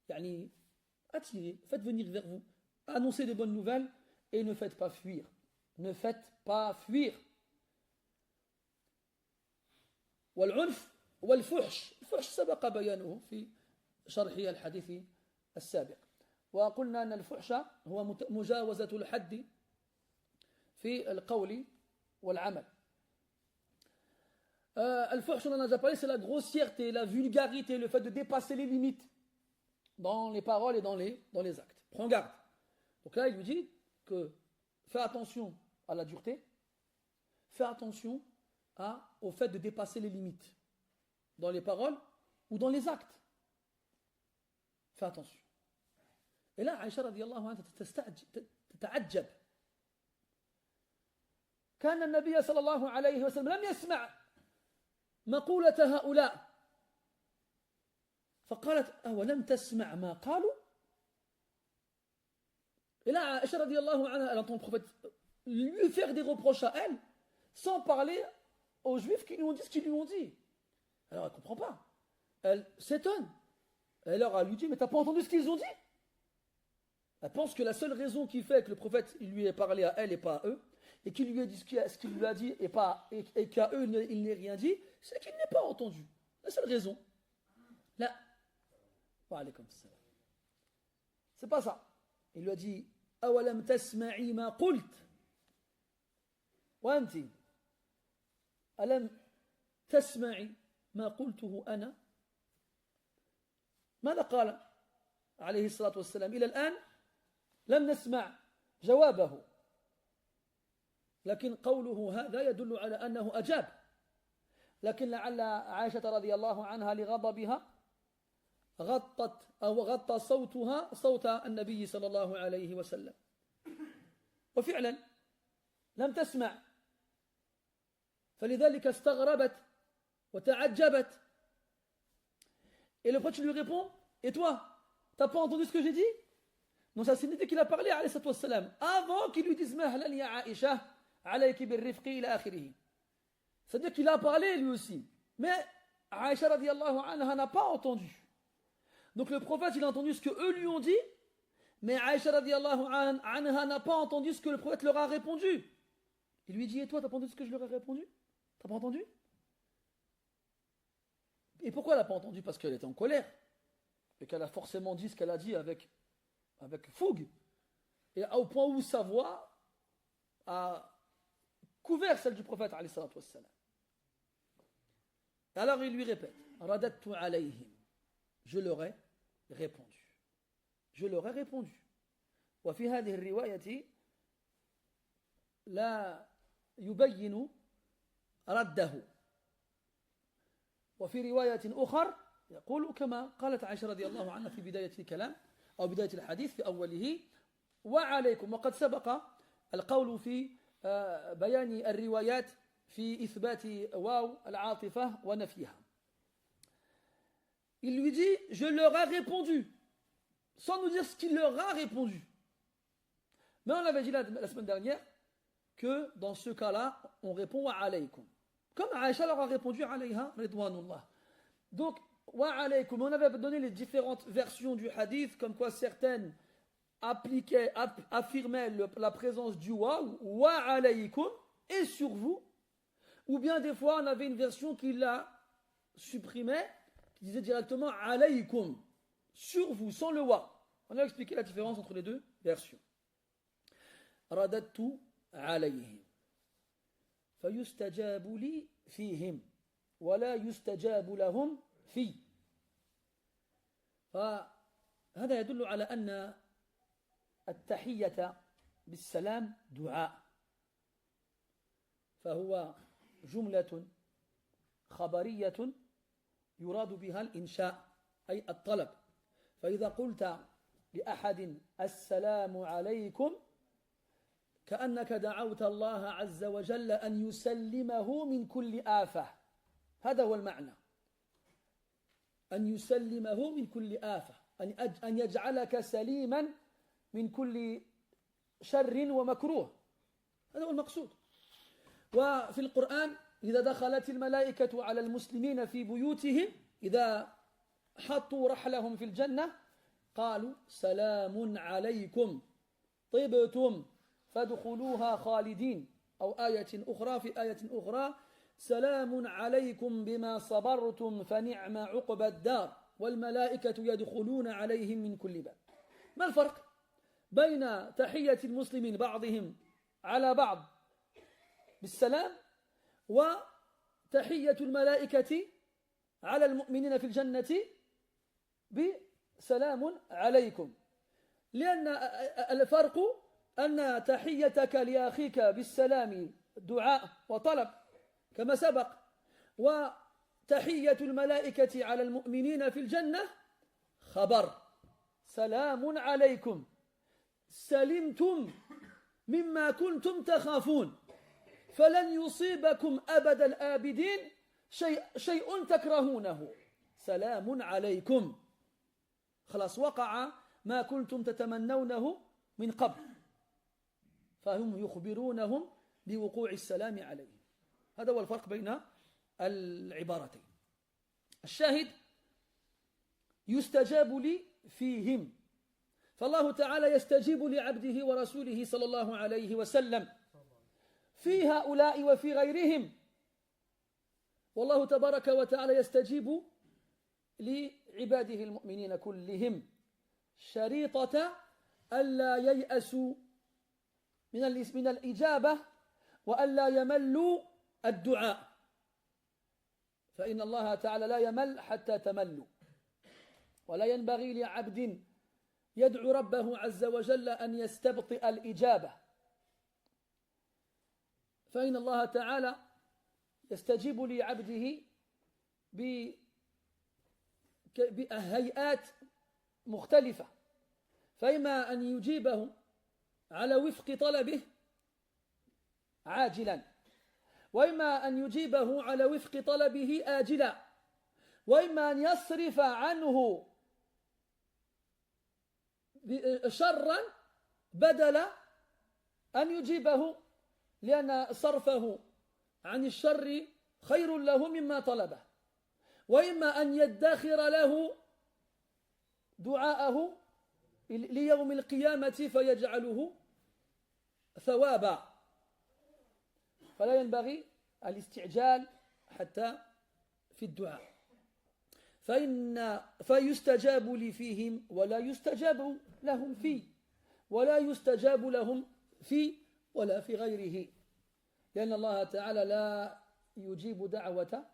Yani, attirez, faites venir vers vous, annoncez de bonnes nouvelles et ne faites pas fuir. Ne faites pas fuir. والعنف والفحش. الفحش سبق بيانه في شرح الحديث السابق. وقلنا أن الفحش هو مجاوزة الحد في القول والعمل. الفحش, on en a déjà parlé, c'est la grossièreté, la vulgarité, le fait de dépasser les limites dans les paroles et dans les actes. Prends garde. Donc là, il lui dit que fais attention à la dureté, fais attention au fait de dépasser les limites dans les paroles ou dans les actes. Fais attention. Et là, Aïcha radiyallahu anha تتعجب. كان النبي صلى الله عليه وسلم لم يسمع مقولة هؤلاء فقالت أولم تسمع ما قالوا. Et là, Aïcha radiyallahu anha, elle entend le prophète lui faire des reproches à elle, sans parler aux juifs qui lui ont dit ce qu'ils lui ont dit. Alors elle ne comprend pas. Elle s'étonne. Alors elle lui dit, mais t'as pas entendu ce qu'ils ont dit? Elle pense que la seule raison qui fait que le prophète il lui ait parlé à elle et pas à eux, et qu'il lui ait dit ce qu'il lui a dit et qu'à eux il n'ait rien dit, c'est qu'il n'ait pas entendu. La seule raison. Là. Wa alaykum salam. C'est pas ça. Il lui a dit, awalam tasma'i ma qult. Wa anti. Alam tasma'i ما قلته أنا. ماذا قال عليه الصلاة والسلام؟ إلى الآن لم نسمع جوابه، لكن قوله هذا يدل على أنه أجاب. لكن لعل عائشة رضي الله عنها لغضبها غطى صوتها صوت النبي صلى الله عليه وسلم، وفعلا لم تسمع، فلذلك استغربت وتعجبت. Et le prophète lui répond, et toi, t'as pas entendu ce que j'ai dit? Donc ça signifie qu'il a parlé alayhi salatu wassalam avant qu'il lui dise mahlan ya Aïcha alayki birrifqi ila akhirih. C'est-à-dire qu'il a parlé lui aussi. Mais Aïcha radiallahu anha n'a pas entendu. Donc le prophète il a entendu ce que eux lui ont dit, mais Aïcha radiallahu anha n'a pas entendu ce que le prophète leur a répondu. Il lui dit, et toi t'as pas entendu ce que je leur ai répondu? T'as pas entendu? Et pourquoi elle n'a pas entendu? Parce qu'elle était en colère. Et qu'elle a forcément dit ce qu'elle a dit avec fougue. Et au point où sa voix a couvert celle du prophète alayhi salatu wassalam. Alors il lui répète, Radattu alayhim. Je leur ai répondu. Je leur ai répondu. وفي هذه الرواية لا يبين رده. وفي رواية أخرى يقول كما قالت عائشة رضي الله عنها في بداية الكلام أو بداية الحديث في أوله وعليكم. وقد سبق القول في بيان الروايات في إثبات واو العاطفة ونفيها. Il lui dit, je leur ai répondu, sans nous dire ce qu'il leur a répondu. Mais on avait dit la semaine dernière que dans ce cas-là, on répond wa alaykum. Comme Aïcha leur a répondu alayha ridwanullah. Donc, wa alaykum, on avait donné les différentes versions du hadith, comme quoi certaines affirmaient la présence du wa alaykum, et sur vous. Ou bien des fois, on avait une version qui la supprimait, qui disait directement alaykum, sur vous, sans le wa. On a expliqué la différence entre les deux versions. Radattu alayhim. فيستجاب لي فيهم ولا يستجاب لهم في. فهذا يدل على أن التحية بالسلام دعاء. فهو جملة خبرية يراد بها الإنشاء أي الطلب. فإذا قلت لأحد السلام عليكم كأنك دعوت الله عز وجل أن يسلمه من كل آفة. هذا هو المعنى، أن يسلمه من كل آفة، أن يجعلك سليما من كل شر ومكروه. هذا هو المقصود. وفي القرآن إذا دخلت الملائكة على المسلمين في بيوتهم إذا حطوا رحلهم في الجنة قالوا سلام عليكم طبتم فادخلوها خالدين. أو آية أخرى في آية أخرى سلام عليكم بما صبرتم فنعم عقبى الدار والملائكة يدخلون عليهم من كل باب. ما الفرق بين تحية المسلمين بعضهم على بعض بالسلام وتحية الملائكة على المؤمنين في الجنة بسلام عليكم؟ لأن الفرق أن تحيتك لأخيك بالسلام دعاء وطلب كما سبق، وتحية الملائكة على المؤمنين في الجنة خبر سلام عليكم سلمتم مما كنتم تخافون فلن يصيبكم أبد الآبدين شيء تكرهونه سلام عليكم. خلاص وقع ما كنتم تتمنونه من قبل، فهم يخبرونهم بوقوع السلام عليهم. هذا هو الفرق بين العبارتين. الشاهد يستجاب لي فيهم، فالله تعالى يستجيب لعبده ورسوله صلى الله عليه وسلم في هؤلاء وفي غيرهم، والله تبارك وتعالى يستجيب لعباده المؤمنين كلهم شريطة ألا ييأسوا من الإجابة وألا يملوا الدعاء، فإن الله تعالى لا يمل حتى تملوا، ولا ينبغي لعبد يدعو ربه عز وجل أن يستبطئ الإجابة، فإن الله تعالى يستجيب لعبده بهيئات مختلفة، فإما أن يجيبه على وفق طلبه عاجلا، وإما أن يجيبه على وفق طلبه آجلا، وإما أن يصرف عنه شرا بدل أن يجيبه لأن صرفه عن الشر خير له مما طلبه وإما أن يدخر له دعاءه ليوم القيامة فيجعله ثوابا فلا ينبغي الاستعجال حتى في الدعاء فيستجاب لي فيهم ولا يستجاب لهم فيه ولا يستجاب لهم فيه ولا في غيره لأن الله تعالى لا يجيب دعوة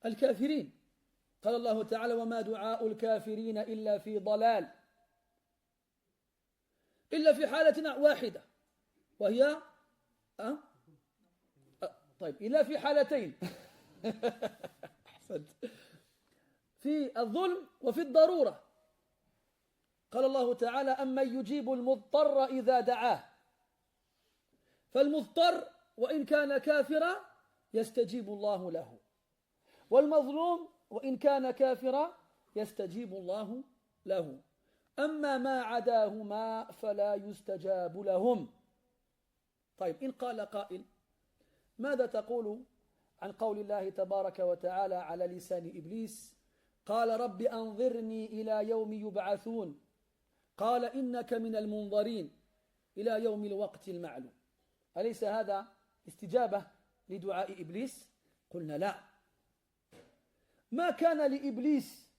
الكافرين قال الله تعالى وما دعاء الكافرين إلا في ضلال إلا في حالة واحدة وهي طيب إلا في حالتين أحسنت في الظلم وفي الضرورة قال الله تعالى أمن يجيب المضطر إذا دعاه فالمضطر وإن كان كافرا يستجيب الله له والمظلوم وإن كان كافرا يستجيب الله له أما ما عداهما فلا يستجاب لهم طيب إن قال قائل ماذا تقول عن قول الله تبارك وتعالى على لسان إبليس قال رب أنظرني إلى يوم يبعثون قال إنك من المنظرين إلى يوم الوقت المعلوم أليس هذا استجابة لدعاء إبليس؟ قلنا لا ما كان لإبليس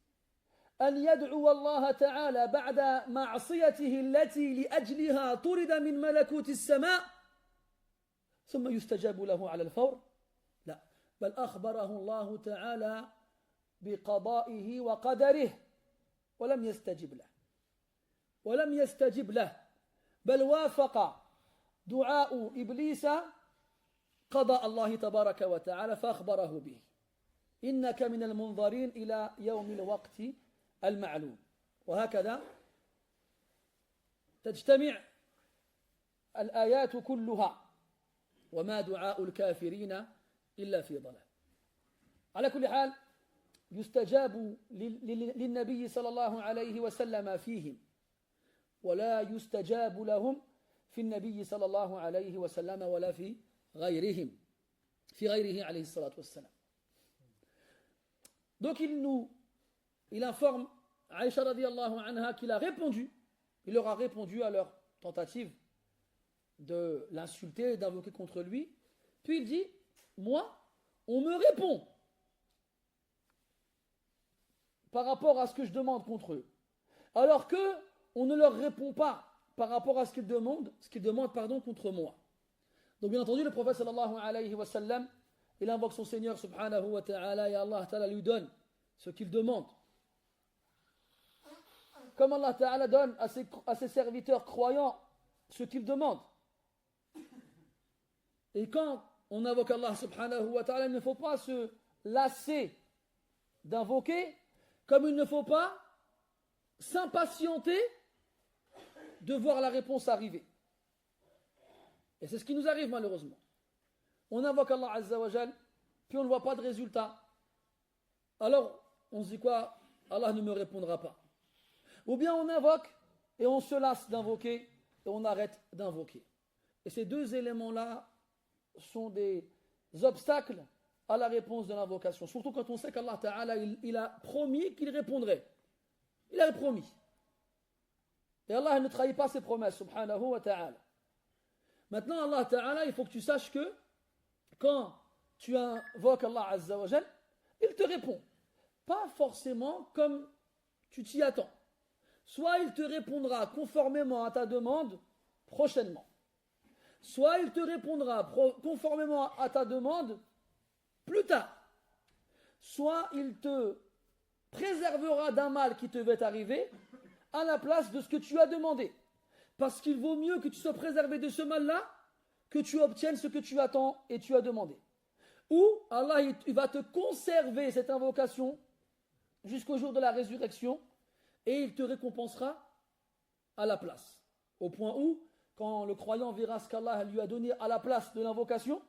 أن يدعو الله تعالى بعد معصيته التي لأجلها طرد من ملكوت السماء ثم يستجاب له على الفور لا بل أخبره الله تعالى بقضائه وقدره ولم يستجب له بل وافق دعاء إبليس قضاء الله تبارك وتعالى فأخبره به إنك من المنظرين إلى يوم الوقت المعلوم وهكذا تجتمع الآيات كلها وما دعاء الكافرين إلا في ضلال على كل حال يستجاب للنبي صلى الله عليه وسلم فيهم ولا يستجاب لهم في النبي صلى الله عليه وسلم ولا في غيرهم في غيره عليه الصلاة والسلام donc il informe Aïcha radiallahu anha qu'il a répondu il leur a répondu à leur tentative de l'insulter et d'invoquer contre lui puis il dit moi on me répond par rapport à ce que je demande contre eux alors que on ne leur répond pas par rapport à ce qu'ils demandent contre moi donc bien entendu le prophète sallallahu alayhi wa sallam il invoque son Seigneur subhanahu wa ta'ala et Allah ta'ala lui donne ce qu'il demande comme Allah ta'ala donne à ses serviteurs croyants ce qu'ils demandent et quand on invoque Allah subhanahu wa ta'ala il ne faut pas se lasser d'invoquer comme il ne faut pas s'impatienter de voir la réponse arriver et c'est ce qui nous arrive malheureusement on invoque Allah Azza wa Jal, puis on ne voit pas de résultat. Alors, on se dit quoi? Allah ne me répondra pas. Ou bien on invoque et on se lasse d'invoquer et on arrête d'invoquer. Et ces deux éléments-là sont des obstacles à la réponse de l'invocation. Surtout quand on sait qu'Allah Ta'ala, il a promis qu'il répondrait. Il a promis. Et Allah ne trahit pas ses promesses, subhanahu wa ta'ala. Maintenant, Allah Ta'ala, il faut que tu saches que quand tu invoques Allah Azza wa Jal, il te répond. Pas forcément comme tu t'y attends. Soit il te répondra conformément à ta demande prochainement. Soit il te répondra conformément à ta demande plus tard. Soit il te préservera d'un mal qui te va arriver à la place de ce que tu as demandé. Parce qu'il vaut mieux que tu sois préservé de ce mal-là que tu obtiennes ce que tu attends et tu as demandé. Ou Allah il va te conserver cette invocation jusqu'au jour de la résurrection et il te récompensera à la place. Au point où, quand le croyant verra ce qu'Allah lui a donné à la place de l'invocation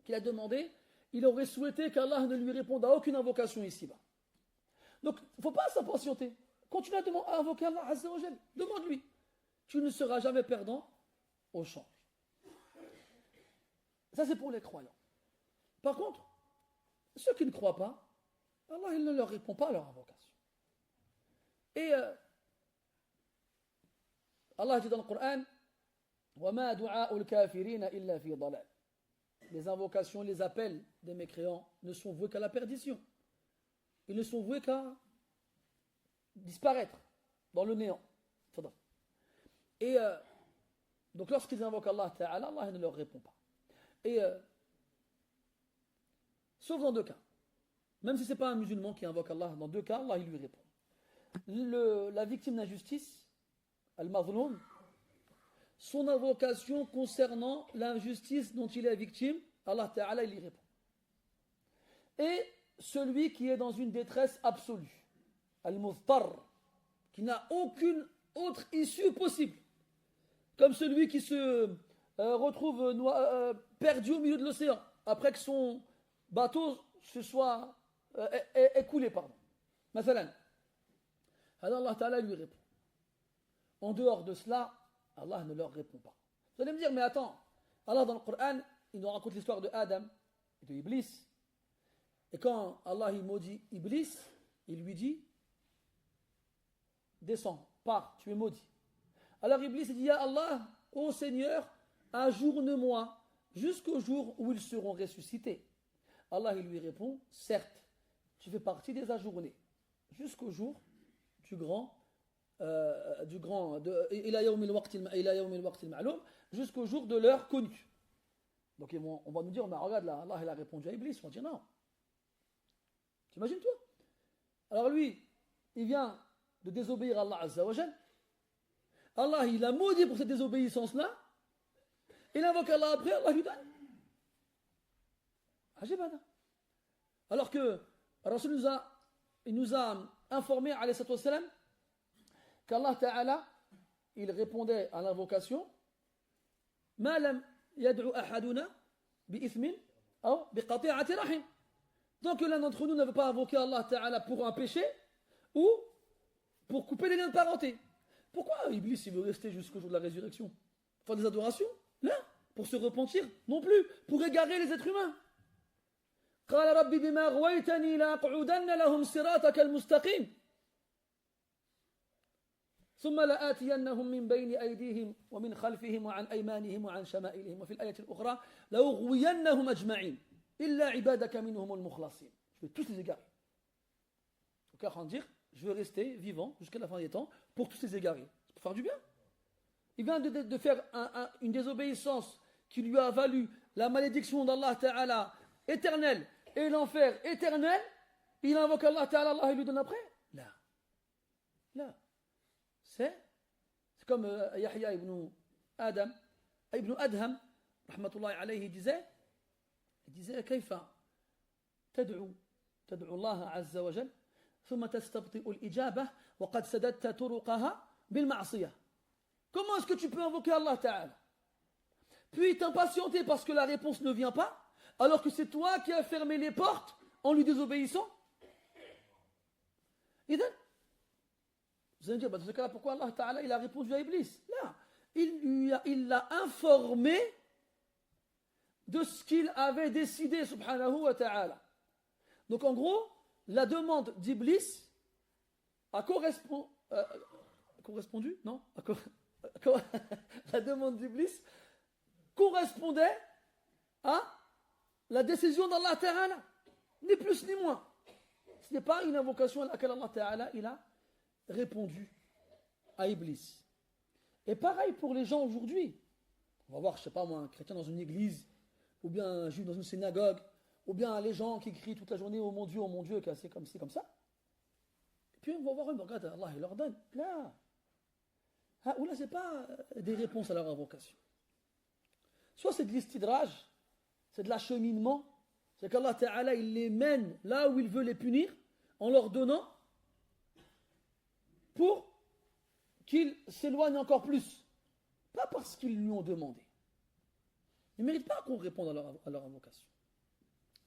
qu'il a demandé, il aurait souhaité qu'Allah ne lui réponde à aucune invocation ici-bas. Donc, il ne faut pas s'impatienter. continue à invoquer Allah Azza wa Jal. Demande-lui. Tu ne seras jamais perdant au change. Ça, c'est pour les croyants. Par contre, ceux qui ne croient pas, Allah il ne leur répond pas à leur invocation. Et Allah dit dans le Coran, وَمَا دُعَاءُ الْكَافِرِينَ إِلَّا فِي ضَلَالٍ. Les invocations, les appels des mécréants ne sont voués qu'à la perdition. Ils ne sont voués qu'à disparaître dans le néant. Et donc lorsqu'ils invoquent Allah Ta'ala, Allah ne leur répond pas. Et sauf dans deux cas. Même si ce n'est pas un musulman qui invoque Allah, dans deux cas, Allah il lui répond. La victime d'injustice, al-mazloum, son invocation concernant l'injustice dont il est victime, Allah Ta'ala il y répond. Et celui qui est dans une détresse absolue, al-muztar, qui n'a aucune autre issue possible, comme celui qui se retrouve perdu au milieu de l'océan, après que son bateau se soit écoulé, pardon. Mathalan, Allah Ta'ala lui répond. En dehors de cela, Allah ne leur répond pas. Vous allez me dire, mais attends, Allah dans le Coran, il nous raconte l'histoire de Adam et de Iblis. Et quand Allah il maudit Iblis, il lui dit, descends, pars, tu es maudit. Alors Iblis il dit, ya Allah, ô Seigneur, ajourne-moi jusqu'au jour où ils seront ressuscités. Allah il lui répond, certes, tu fais partie des ajournés, jusqu'au jour du grand, jusqu'au jour de l'heure connue. Donc on va nous dire, mais regarde là, Allah il a répondu à Iblis. On va dire non. T'imagines toi? Alors lui, il vient de désobéir à Allah Azza wa Jal. Allah il a maudit pour cette désobéissance-là. Il invoque Allah après, Allah lui donne. Ajibana. Alors que Rasul nous a informé, alayhi salatu wassalam, qu'Allah Ta'ala, il répondait à l'invocation, Ma lam yad'u ahaduna bi'ithmin ou biqati'ati rahim. Donc l'un d'entre nous ne veut pas invoquer Allah Ta'ala pour un péché ou pour couper les liens de parenté. Pourquoi Iblis il veut rester jusqu'au jour de la résurrection? Faire des adorations? Là, pour se repentir? Non plus, pour égarer les êtres humains. قال ربي بما أغويتني لأقعدن لهم صراطك المستقيم ثم لآتينهم من بين أيديهم ومن خلفهم وعن أيمانهم وعن شمائلهم وفي الآية الأخرى لأغوينهم أجمعين إلا عبادك منهم المخلصين. Je vais tous les égarer. Donc à dire, je veux rester vivant jusqu'à la fin des temps pour tous les égarer. C'est pour faire du bien. Il vient de faire une désobéissance qui lui a valu la malédiction d'Allah Ta'ala éternelle et l'enfer éternel. Il invoque Allah Ta'ala, Allah il lui donne après. Là. C'est comme Yahya ibn Adham, rahmatullahi alayhi, il disait كيف تدعو الله عز وجل ثم تستبطئ الإجابة وقد سددت طرقها بالمعصية. Comment est-ce que tu peux invoquer Allah Ta'ala puis t'impatienter parce que la réponse ne vient pas alors que c'est toi qui as fermé les portes en lui désobéissant? Vous allez me dire, dans ce cas-là, pourquoi Allah Ta'ala il a répondu à Iblis? Là, il l'a informé de ce qu'il avait décidé, subhanahu wa ta'ala. Donc en gros, la demande d'Iblis a correspondu? Non? La demande d'Iblis correspondait à la décision d'Allah Ta'ala, ni plus ni moins. Ce n'est pas une invocation à laquelle Allah Ta'ala il a répondu à Iblis. Et pareil pour les gens aujourd'hui. On va voir, je ne sais pas moi, un chrétien dans une église, ou bien un juif dans une synagogue, ou bien les gens qui crient toute la journée oh mon Dieu, que c'est comme ci, comme ça. Et puis on va voir, regarde, Allah il leur donne. Là, ou là, ce n'est pas des réponses à leur invocation. Soit c'est de l'istidraj, c'est de l'acheminement, c'est qu'Allah Ta'ala il les mène là où il veut les punir, en leur donnant pour qu'ils s'éloignent encore plus. Pas parce qu'ils lui ont demandé. Ils ne méritent pas qu'on réponde à leur invocation.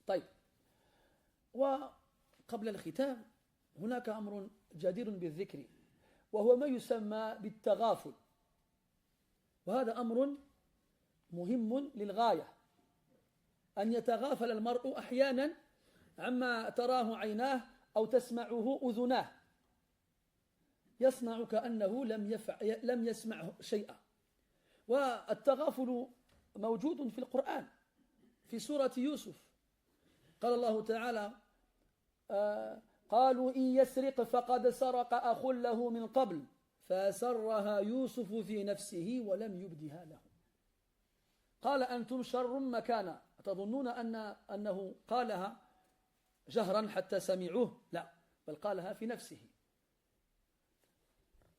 طيب. وقبل الختام هناك أمر جدير بالذكر وهو ما يسمى بالتغافل وهذا أمر مهم للغاية أن يتغافل المرء أحيانا عما تراه عيناه أو تسمعه أذناه يصنع كأنه لم يسمعه شيئا والتغافل موجود في القرآن في سورة يوسف قال الله تعالى قالوا إن يسرق فقد سرق أخ له من قبل فأسرها يوسف في نفسه ولم يبدها له قال أنتم شر مكانا تظنون أنه قالها جهرا حتى سمعوه لا بل قالها في نفسه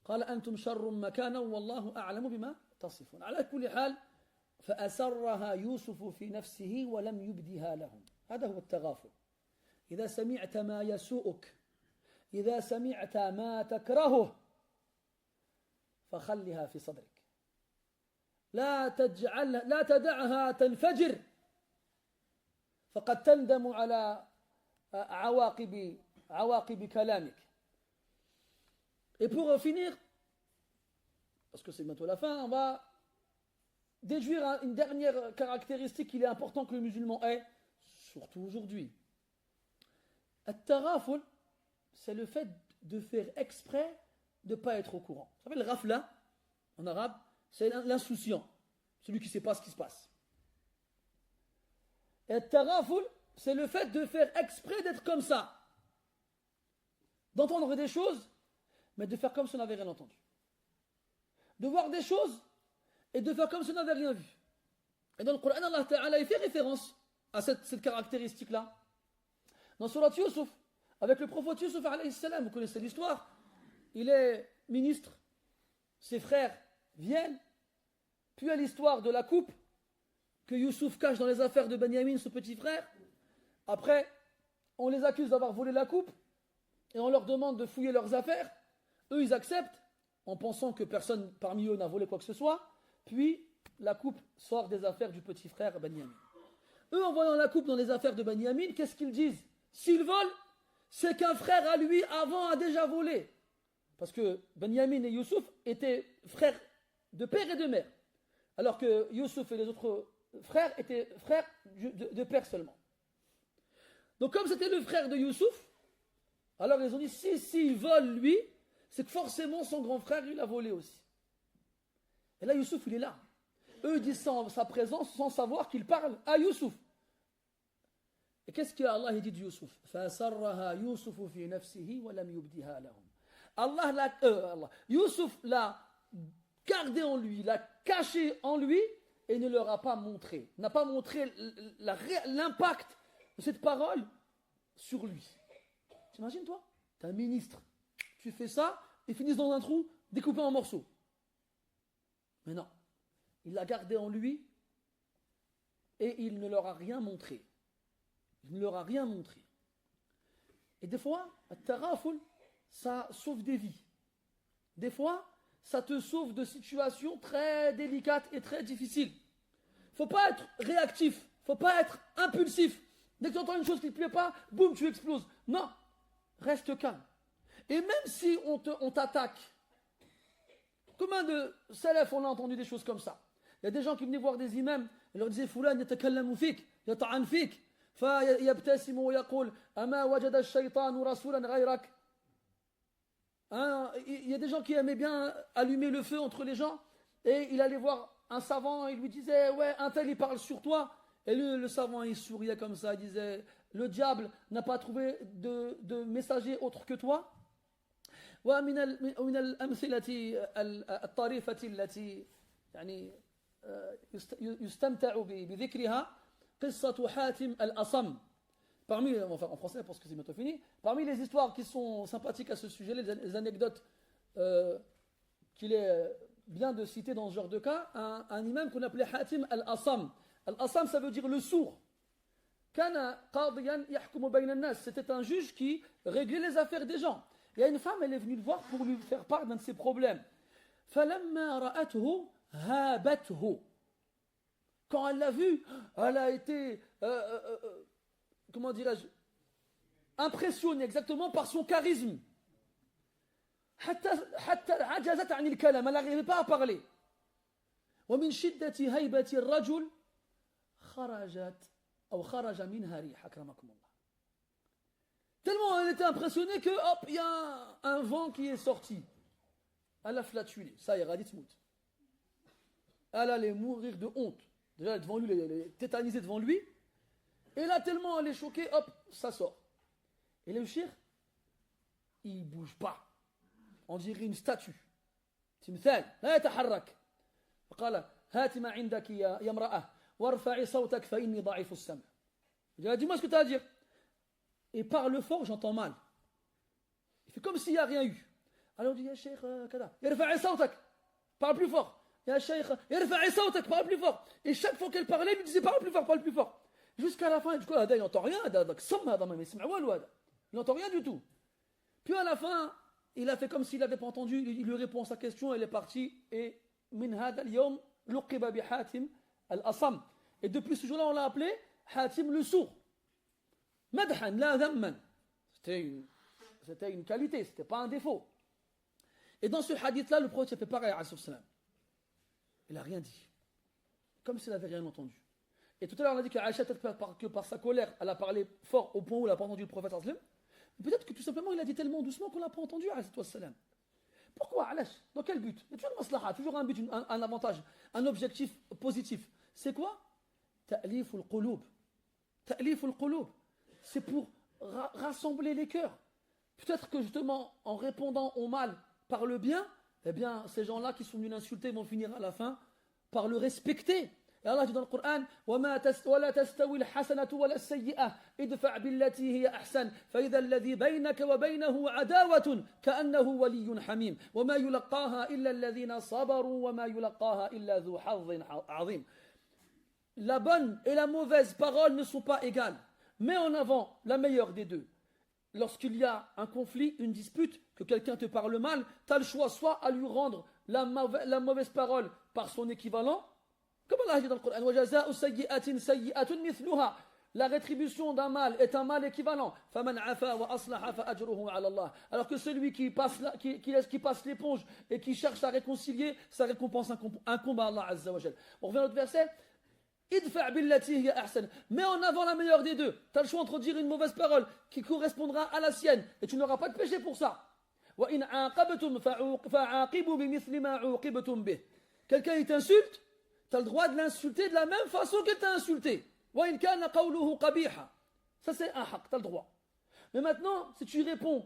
قال أنتم شر مكانا والله أعلم بما تصفون على كل حال فأسرها يوسف في نفسه ولم يبدها لهم هذا هو التغافل إذا سمعت ما يسوءك إذا سمعت ما تكرهه فخلها في صدرك لا تدعها تنفجر فقد تندم على عواقب كلامك. Et pour finir, parce que c'est bientôt la fin, on va déduire une dernière caractéristique qu'il est important que le musulman ait, surtout aujourd'hui. At-taraful, c'est le fait de faire exprès de ne pas être au courant. Vous savez, le rafla, en arabe, c'est l'insouciant, celui qui ne sait pas ce qui se passe. Et at-taraful, c'est le fait de faire exprès d'être comme ça, d'entendre des choses, mais de faire comme si on n'avait rien entendu. De voir des choses et de faire comme si on n'avait rien vu. Et dans le Coran, Allah Ta'ala il fait référence à cette caractéristique-là. Dans Surat Yusuf, avec le prophète Yusuf alayhi salam, vous connaissez l'histoire, il est ministre, ses frères viennent, puis à l'histoire de la coupe que Yusuf cache dans les affaires de Benyamin, ce petit frère. Après, on les accuse d'avoir volé la coupe et on leur demande de fouiller leurs affaires. Eux, ils acceptent en pensant que personne parmi eux n'a volé quoi que ce soit. Puis, la coupe sort des affaires du petit frère Benyamin. Eux, en voyant la coupe dans les affaires de Benyamin, qu'est-ce qu'ils disent? S'ils volent, c'est qu'un frère à lui avant a déjà volé. Parce que Benyamin et Youssouf étaient frères de père et de mère. Alors que Youssouf et les autres frères étaient frères de père seulement. Donc comme c'était le frère de Youssouf, alors ils ont dit si il vole lui, c'est que forcément son grand frère il a volé aussi. Et là Youssouf il est là. Eux disent sans sa présence, sans savoir qu'il parle à Youssouf. Et qu'est-ce que Allah dit de Youssouf? Youssouf l'a gardé en lui, l'a caché en lui et ne leur a pas montré. N'a pas montré l'impact de cette parole sur lui. T'imagines toi? T'es un ministre. Tu fais ça, ils finissent dans un trou, découpés en morceaux. Mais non. Il l'a gardé en lui et il ne leur a rien montré. Il ne leur a rien montré. Et des fois, at-taraful, ça sauve des vies. Des fois, ça te sauve de situations très délicates et très difficiles. Il ne faut pas être réactif, il ne faut pas être impulsif. Dès que tu entends une chose qui ne te plaît pas, boum, tu exploses. Non, reste calme. Et même si on t'attaque, combien de salaf on a entendu des choses comme ça? Il y a des gens qui venaient voir des imams, ils leur disaient Foulan yatakallamu fik, yata'an fik. فيبتسم ويقول أما وجد الشيطان رسولا غيرك. Il y a des gens qui aimaient bien allumer le feu entre les gens et il allait voir un savant et il lui disait ouais un tel il parle sur toi et le savant il souriait comme ça, il disait le diable n'a pas trouvé de messager autre que toi. ومن الأمثلة الطريفة التي يعني يستمتع بذكرها قصة حاتم الأصم. Parmi, enfin en français parce que c'est bientôt fini, parmi les histoires qui sont sympathiques à ce sujet, les anecdotes qu'il est bien de citer dans ce genre de cas, un imam qu'on appelait Hatim al-Asam. Al-Asam ça veut dire le sourd. كان قاضيا يحكم بين الناس. C'était un juge qui réglait les affaires des gens. Il y a une femme, elle est venue le voir pour lui faire part d'un de ses problèmes. فلما رأته هابته. Quand elle l'a vu, elle a été, comment dirais-je, impressionnée exactement par son charisme. حتى عجزت عن الكلام, elle n'arrivait pas à parler. ومن شدة هيبة الرجل خرج منها ريح أكرمكم الله. Tellement elle était impressionnée que hop, il y a un vent qui est sorti. Elle a flatulé, ça y est, radit mout. Elle allait mourir de honte. Déjà devant lui, elle est tétanisée devant lui. Et là, tellement elle est choquée, hop, ça sort. Et le shir, il ne bouge pas. On dirait une statue. تمثال لا يتحرك. فقال هات ما عندك يا امرأة وارفعي صوتك فإني ضعيف السمع. Il a dit, dis-moi ce que tu as à dire. Et parle fort, j'entends mal. Il fait comme s'il n'y a rien eu. Alors il dit, ya Cheikh, kada, irfa'i sawtak, parle plus fort. Ya Cheikh, irfa'i sawtak, parle plus fort. Et chaque fois qu'elle parlait, il lui disait, parle plus fort, parle plus fort. Jusqu'à la fin, du coup, il n'entend rien. Il n'entend rien du tout. Puis à la fin, il a fait comme s'il n'avait pas entendu. Il lui répond à sa question, elle est partie. Et min hada al-yawm luqiba bi Hatim al-Asam. Et depuis ce jour-là, on l'a appelé Hatim le sourd. Madhan la dhamman. C'était une qualité, c'était pas un défaut. Et dans ce hadith-là, le prophète a fait pareil à salam. Il n'a rien dit. Comme s'il n'avait rien entendu. Et tout à l'heure, on a dit qu'Aïcha, que par sa colère, elle a parlé fort au point où elle n'a pas entendu le prophète sallam. Peut-être que tout simplement, il a dit tellement doucement qu'on ne l'a pas entendu salam. Pourquoi Alash? Dans quel but? Il y a toujours une maslaha, toujours un but, un avantage, un objectif positif. C'est quoi? Ta'lif al-qulub. Ta'lif al-qulub. C'est pour rassembler les cœurs. Peut-être que justement, en répondant au mal par le bien, eh bien, ces gens-là qui sont venus l'insulter vont finir à la fin par le respecter. Et Allah dit dans le Coran, وَلَا تَسْتَوِي الْحَسَنَةُ وَلَا السَّيِّئَةُ ادْفَعْ بِالَّتِي هِيَ أَحْسَنُ فَإِذَا الَّذِي بَيْنَكَ وَبَيْنَهُ عَدَاوَةٌ كَأَنَّهُ وَلِيٌّ حَمِيمٌ وَمَا يُلَقَّاهَا إِلَّا الَّذِينَ صَبَرُوا وَمَا يُلَقَّاهَا إِلَّا ذُو حَظٍّ عَظِيمٍ. La bonne et la mauvaise parole ne sont pas égales. Mets en avant la meilleure des deux. Lorsqu'il y a un conflit, une dispute, que quelqu'un te parle mal, tu as le choix soit à lui rendre la mauvaise parole par son équivalent, comme Allah dit dans le Coran, وَجَزَاءُ سَيِّئَةٍ سَيِّئَةٌ مِثْلُهَا. La rétribution d'un mal est un mal équivalent. فَمَنْ عَفَا وَأَصْلَحَ فَأَجْرُهُ عَلَى اللَّهِ. Alors que celui qui passe l'éponge et qui cherche à réconcilier, sa récompense incombe à Allah Azza wa Jal. On revient à l'autre verset. idfa' billati hiya ahsan. Mets en avant la meilleure des deux. Tu as le choix entre dire une mauvaise parole qui correspondra à la sienne et tu n'auras pas de péché pour ça. Wa in 'aqabtum fa'aqibu bimithli ma 'uqibtum bih. Quelqu'un il t'insulte, tu as le droit de l'insulter de la même façon qu'il t'a insulté. Wa in kana qawluhu qabiha. Ça c'est un haq, tu as le droit. Mais maintenant, si tu réponds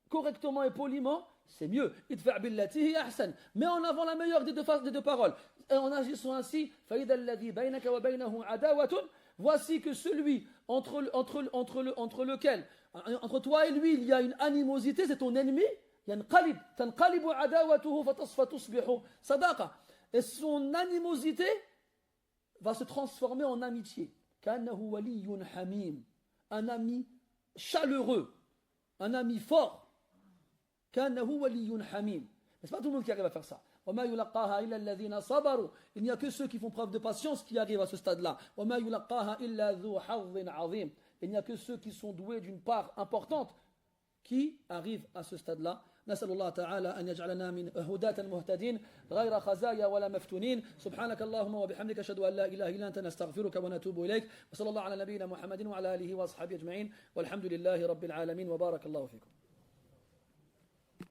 correctement et poliment, c'est mieux. idfa' billati hiya ahsan. Mets en avant la meilleure des deux paroles. Et en agissant ainsi, فَإِذَا الَّذِي بَيْنَكَ وَبَيْنَهُ عَدَاوَةٌ. Voici que celui entre lequel, entre toi et lui, il y a une animosité, c'est ton ennemi. يَنْقَلِبْ تَنْقَلِبُ عَدَاوَتُهُ فَتَصْبِحُ صَدَاقَةً. Et son animosité va se transformer en amitié. كَأَنَّهُ وَلِيٌّ حَمِيمٌ. Un ami chaleureux, un ami fort. كَأَنَّهُ وَلِيٌّ حَمِيمٌ. Mais ce n'est pas tout le monde qui arrive à faire ça. وَمَا يُلَقَّاهَا إِلَّا الَّذِينَ صَبَرُوا. Il n'y a que ceux qui font preuve de patience qui arrivent à ce stade-là. وَمَا يُلَقَّاهَا إِلَّا ذُو حَظٍّ عَظِيمٍ. Il n'y a que ceux qui sont doués d'une part importante qui arrivent à ce stade-là. نسأل الله تعالى أن يجعلنا من هداة المهتدين غير خزايا ولا مفتونين. سبحانك اللهم وبحمدك أشهد أن لا إله إلا أنت نستغفرك ونتوب إليك. وصلى الله على نبينا محمد وعلى آله وأصحابه أجمعين والحمد لله رب العالمين وبارك الله فيكم.